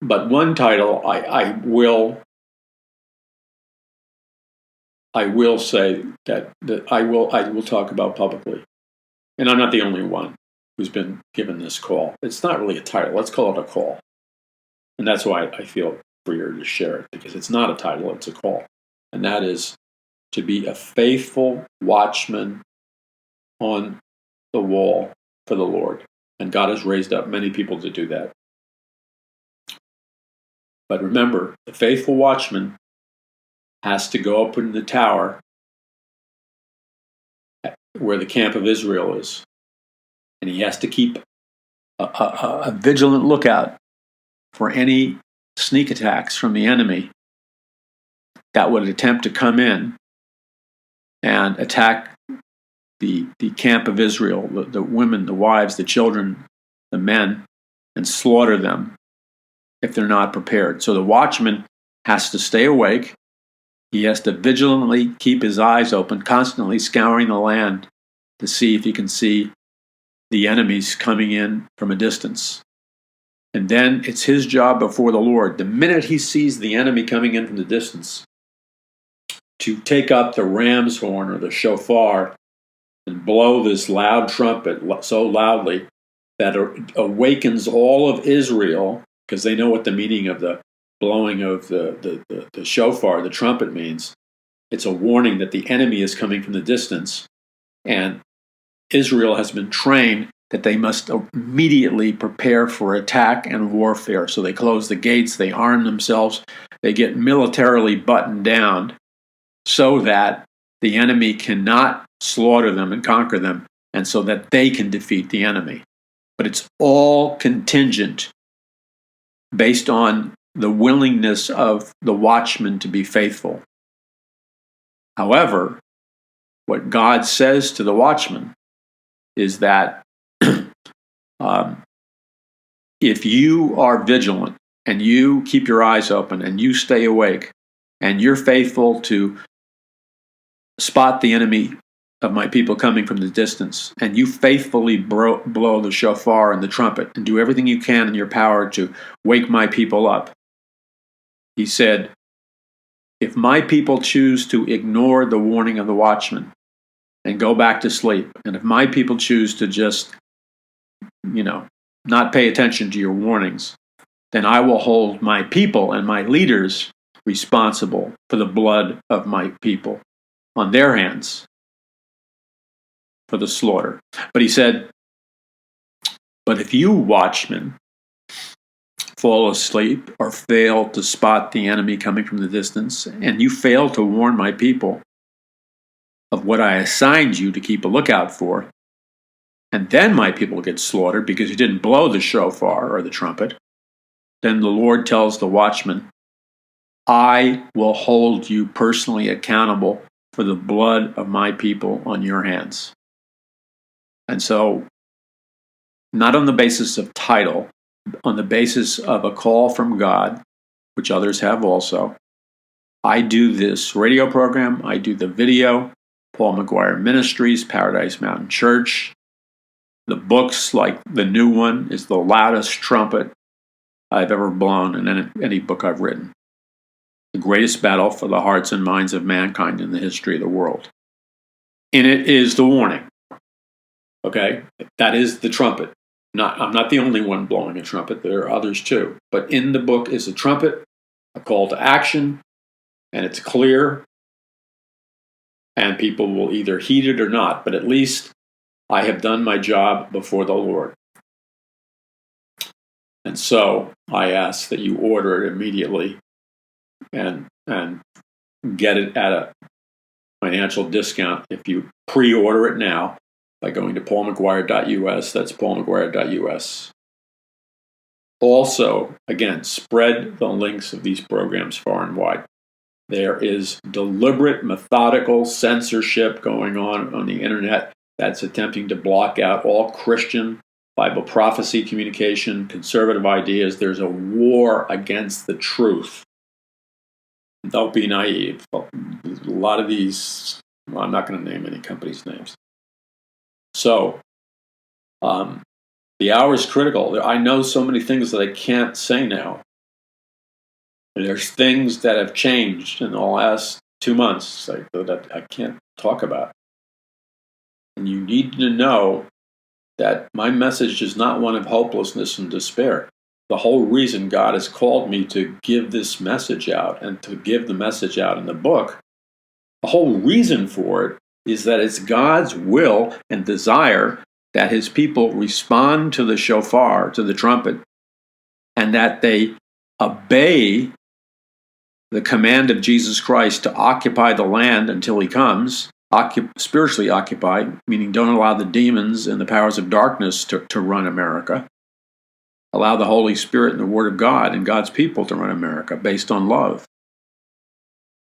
Speaker 1: But one title I will say that I will talk about publicly, and I'm not the only one who's been given this call. It's not really a title. Let's call it a call, and that's why I feel freer to share it, because it's not a title. It's a call. and that is to be a faithful watchman on the wall for the Lord. And God has raised up many people to do that. But remember, the faithful watchman has to go up in the tower where the camp of Israel is. And he has to keep a vigilant lookout for any sneak attacks from the enemy that would attempt to come in and attack the camp of Israel, the women, the wives, the children, the men, and slaughter them if they're not prepared. So the watchman has to stay awake. He has to vigilantly keep his eyes open, constantly scouring the land to see if he can see the enemies coming in from a distance. And then it's his job before the Lord, the minute he sees the enemy coming in from the distance, to take up the ram's horn or the shofar and blow this loud trumpet so loudly that it awakens all of Israel, because they know what the meaning of the blowing of the shofar, the trumpet, means. It's a warning that the enemy is coming from the distance, and Israel has been trained that they must immediately prepare for attack and warfare. So they close the gates, they arm themselves, they get militarily buttoned down so that the enemy cannot slaughter them and conquer them, and so that they can defeat the enemy. But it's all contingent based on the willingness of the watchman to be faithful. However, what God says to the watchman is that if you are vigilant and you keep your eyes open and you stay awake and you're faithful to spot the enemy of my people coming from the distance, and you faithfully blow the shofar and the trumpet and do everything you can in your power to wake my people up, he said, if my people choose to ignore the warning of the watchman and go back to sleep, and if my people choose to just, not pay attention to your warnings, then I will hold my people and my leaders responsible for the blood of my people on their hands for the slaughter. But he said, but if you, watchmen, fall asleep or fail to spot the enemy coming from the distance, and you fail to warn my people of what I assigned you to keep a lookout for, and then my people get slaughtered because you didn't blow the shofar or the trumpet, then the Lord tells the watchman, I will hold you personally accountable for the blood of my people on your hands. And so, not on the basis of title, on the basis of a call from God, which others have also, I do this radio program, I do the video, Paul McGuire Ministries, Paradise Mountain Church. The books, like the new one, is the loudest trumpet I've ever blown in any book I've written. The greatest battle for the hearts and minds of mankind in the history of the world. In it is the warning. Okay? That is the trumpet. I'm not the only one blowing a trumpet. There are others too. But in the book is a trumpet, a call to action, and it's clear, and people will either heed it or not. But at least I have done my job before the Lord. And so I ask that you order it immediately and get it at a financial discount if you pre-order it now by going to paulmcguire.us. That's paulmcguire.us. Also, again, spread the links of these programs far and wide. There is deliberate, methodical censorship going on the internet that's attempting to block out all Christian Bible prophecy communication, conservative ideas. There's a war against the truth. Don't be naive. A lot of these, I'm not going to name any companies' names. So, the hour is critical. I know so many things that I can't say now. There's things that have changed in the last 2 months that I can't talk about. And you need to know that my message is not one of hopelessness and despair. The whole reason God has called me to give this message out and to give the message out in the book The whole reason for it is that it's God's will and desire that his people respond to the shofar, to the trumpet, and that they obey the command of Jesus Christ to occupy the land until he comes, spiritually occupy, meaning don't allow the demons and the powers of darkness to run America. Allow the Holy Spirit and the Word of God and God's people to run America based on love.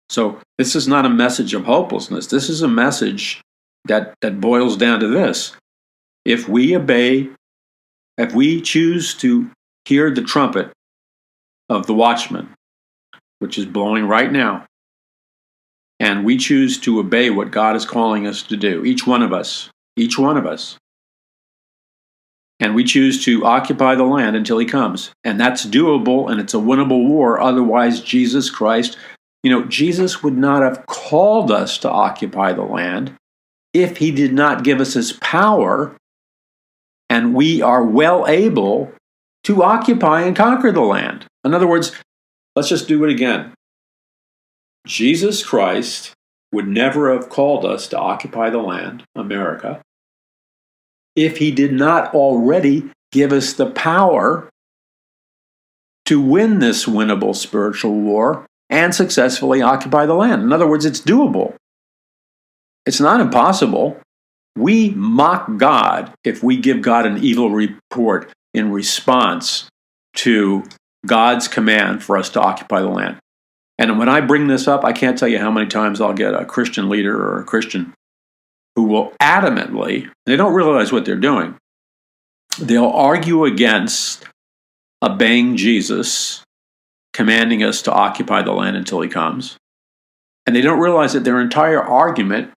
Speaker 1: So this is not a message of hopelessness. This is a message that boils down to this. If we choose to hear the trumpet of the watchman, which is blowing right now, and we choose to obey what God is calling us to do, each one of us, and we choose to occupy the land until he comes, and that's doable, and it's a winnable war. Otherwise, Jesus Christ, Jesus would not have called us to occupy the land if he did not give us his power, and we are well able to occupy and conquer the land. In other words, let's just do it again. Jesus Christ would never have called us to occupy the land, America, if he did not already give us the power to win this winnable spiritual war and successfully occupy the land. In other words, it's doable. It's not impossible. We mock God if we give God an evil report in response to God's command for us to occupy the land. And when I bring this up, I can't tell you how many times I'll get a Christian leader or a Christian who will adamantly, they don't realize what they're doing, they'll argue against obeying Jesus, commanding us to occupy the land until he comes. And they don't realize that their entire argument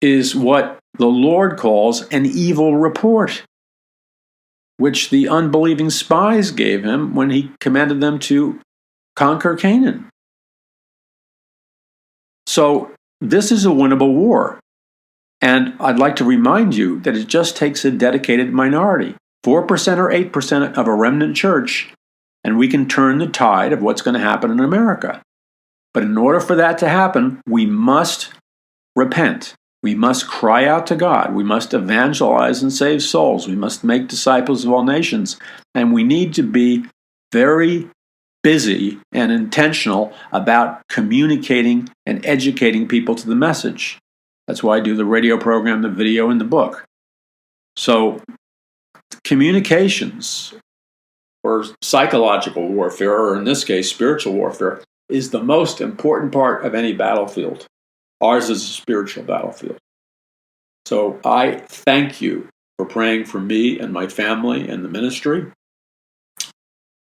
Speaker 1: is what the Lord calls an evil report, which the unbelieving spies gave him when he commanded them to conquer Canaan. So this is a winnable war. And I'd like to remind you that it just takes a dedicated minority, 4% or 8% of a remnant church, and we can turn the tide of what's going to happen in America. But in order for that to happen, we must repent. We must cry out to God. We must evangelize and save souls. We must make disciples of all nations. And we need to be very busy and intentional about communicating and educating people to the message. That's why I do the radio program, the video, and the book. So communications, or psychological warfare, or in this case, spiritual warfare, is the most important part of any battlefield. Ours is a spiritual battlefield. So I thank you for praying for me and my family and the ministry.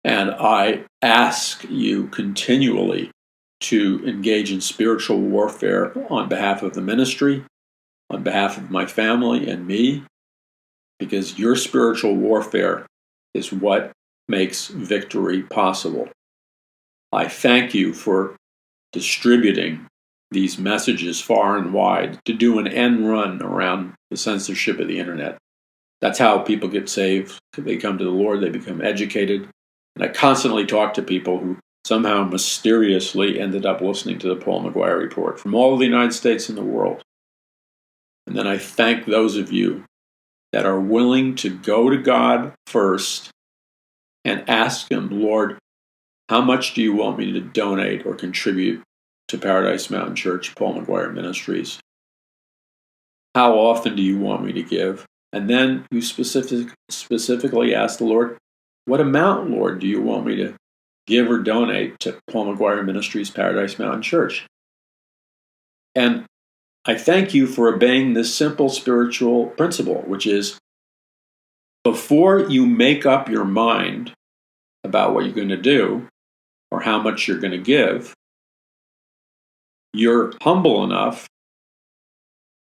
Speaker 1: And I ask you continually to engage in spiritual warfare on behalf of the ministry, on behalf of my family and me, because your spiritual warfare is what makes victory possible. I thank you for distributing these messages far and wide to do an end run around the censorship of the internet. That's how people get saved. They come to the Lord, they become educated. And I constantly talk to people who somehow mysteriously ended up listening to the Paul McGuire Report from all of the United States and the world. And then I thank those of you that are willing to go to God first and ask him, Lord, how much do you want me to donate or contribute to Paradise Mountain Church, Paul McGuire Ministries? How often do you want me to give? And then you specifically ask the Lord, what amount, Lord, do you want me to give or donate to Paul McGuire Ministries, Paradise Mountain Church? And I thank you for obeying this simple spiritual principle, which is before you make up your mind about what you're going to do or how much you're going to give, you're humble enough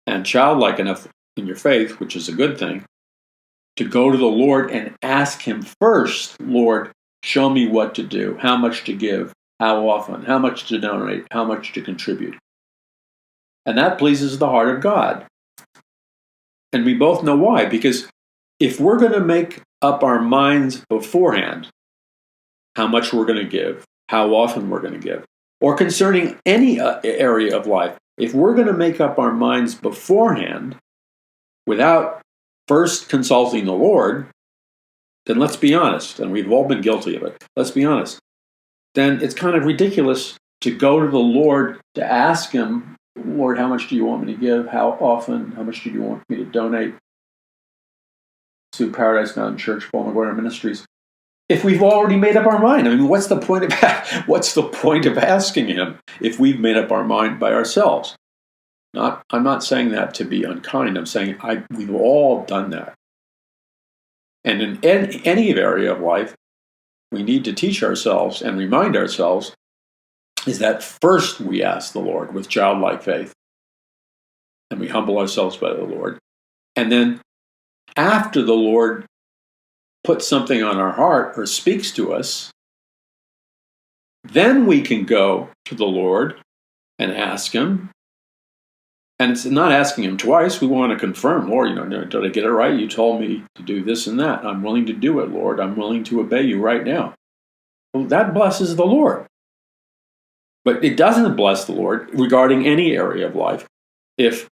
Speaker 1: and childlike enough in your faith, which is a good thing, to go to the Lord and ask him first, Lord, show me what to do, how much to give, how often, how much to donate, how much to contribute. And that pleases the heart of God. And we both know why, because if we're going to make up our minds beforehand how much we're going to give, how often we're going to give, or concerning any area of life, If we're going to make up our minds beforehand without first consulting the Lord, then let's be honest, and we've all been guilty of it. Let's be honest. Then it's kind of ridiculous to go to the Lord to ask him, Lord, how much do you want me to give? How often? How much do you want me to donate to Paradise Mountain Church, Paul McGuire Ministries? If we've already made up our mind, I mean, what's the point of asking him if we've made up our mind by ourselves? I'm not saying that to be unkind. I'm saying we've all done that. And in any area of life, we need to teach ourselves and remind ourselves is that first we ask the Lord with childlike faith, and we humble ourselves by the Lord. And then after the Lord puts something on our heart or speaks to us, then we can go to the Lord and ask him. And it's not asking him twice. We want to confirm, Lord, did I get it right? You told me to do this and that. I'm willing to do it, Lord. I'm willing to obey you right now. Well, that blesses the Lord. But it doesn't bless the Lord regarding any area of life if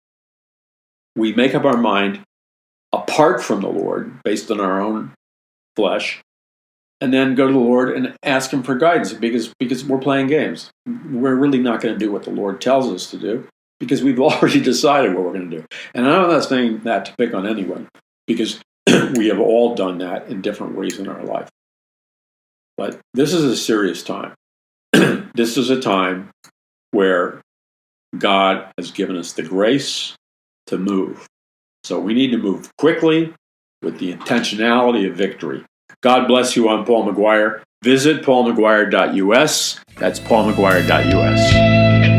Speaker 1: we make up our mind apart from the Lord, based on our own flesh, and then go to the Lord and ask him for guidance because we're playing games. We're really not going to do what the Lord tells us to do because we've already decided what we're going to do. And I'm not saying that to pick on anyone because we have all done that in different ways in our life. But this is a serious time. This is a time where God has given us the grace to move. So we need to move quickly with the intentionality of victory. God bless you. I'm Paul McGuire. Visit paulmcguire.us. That's paulmcguire.us.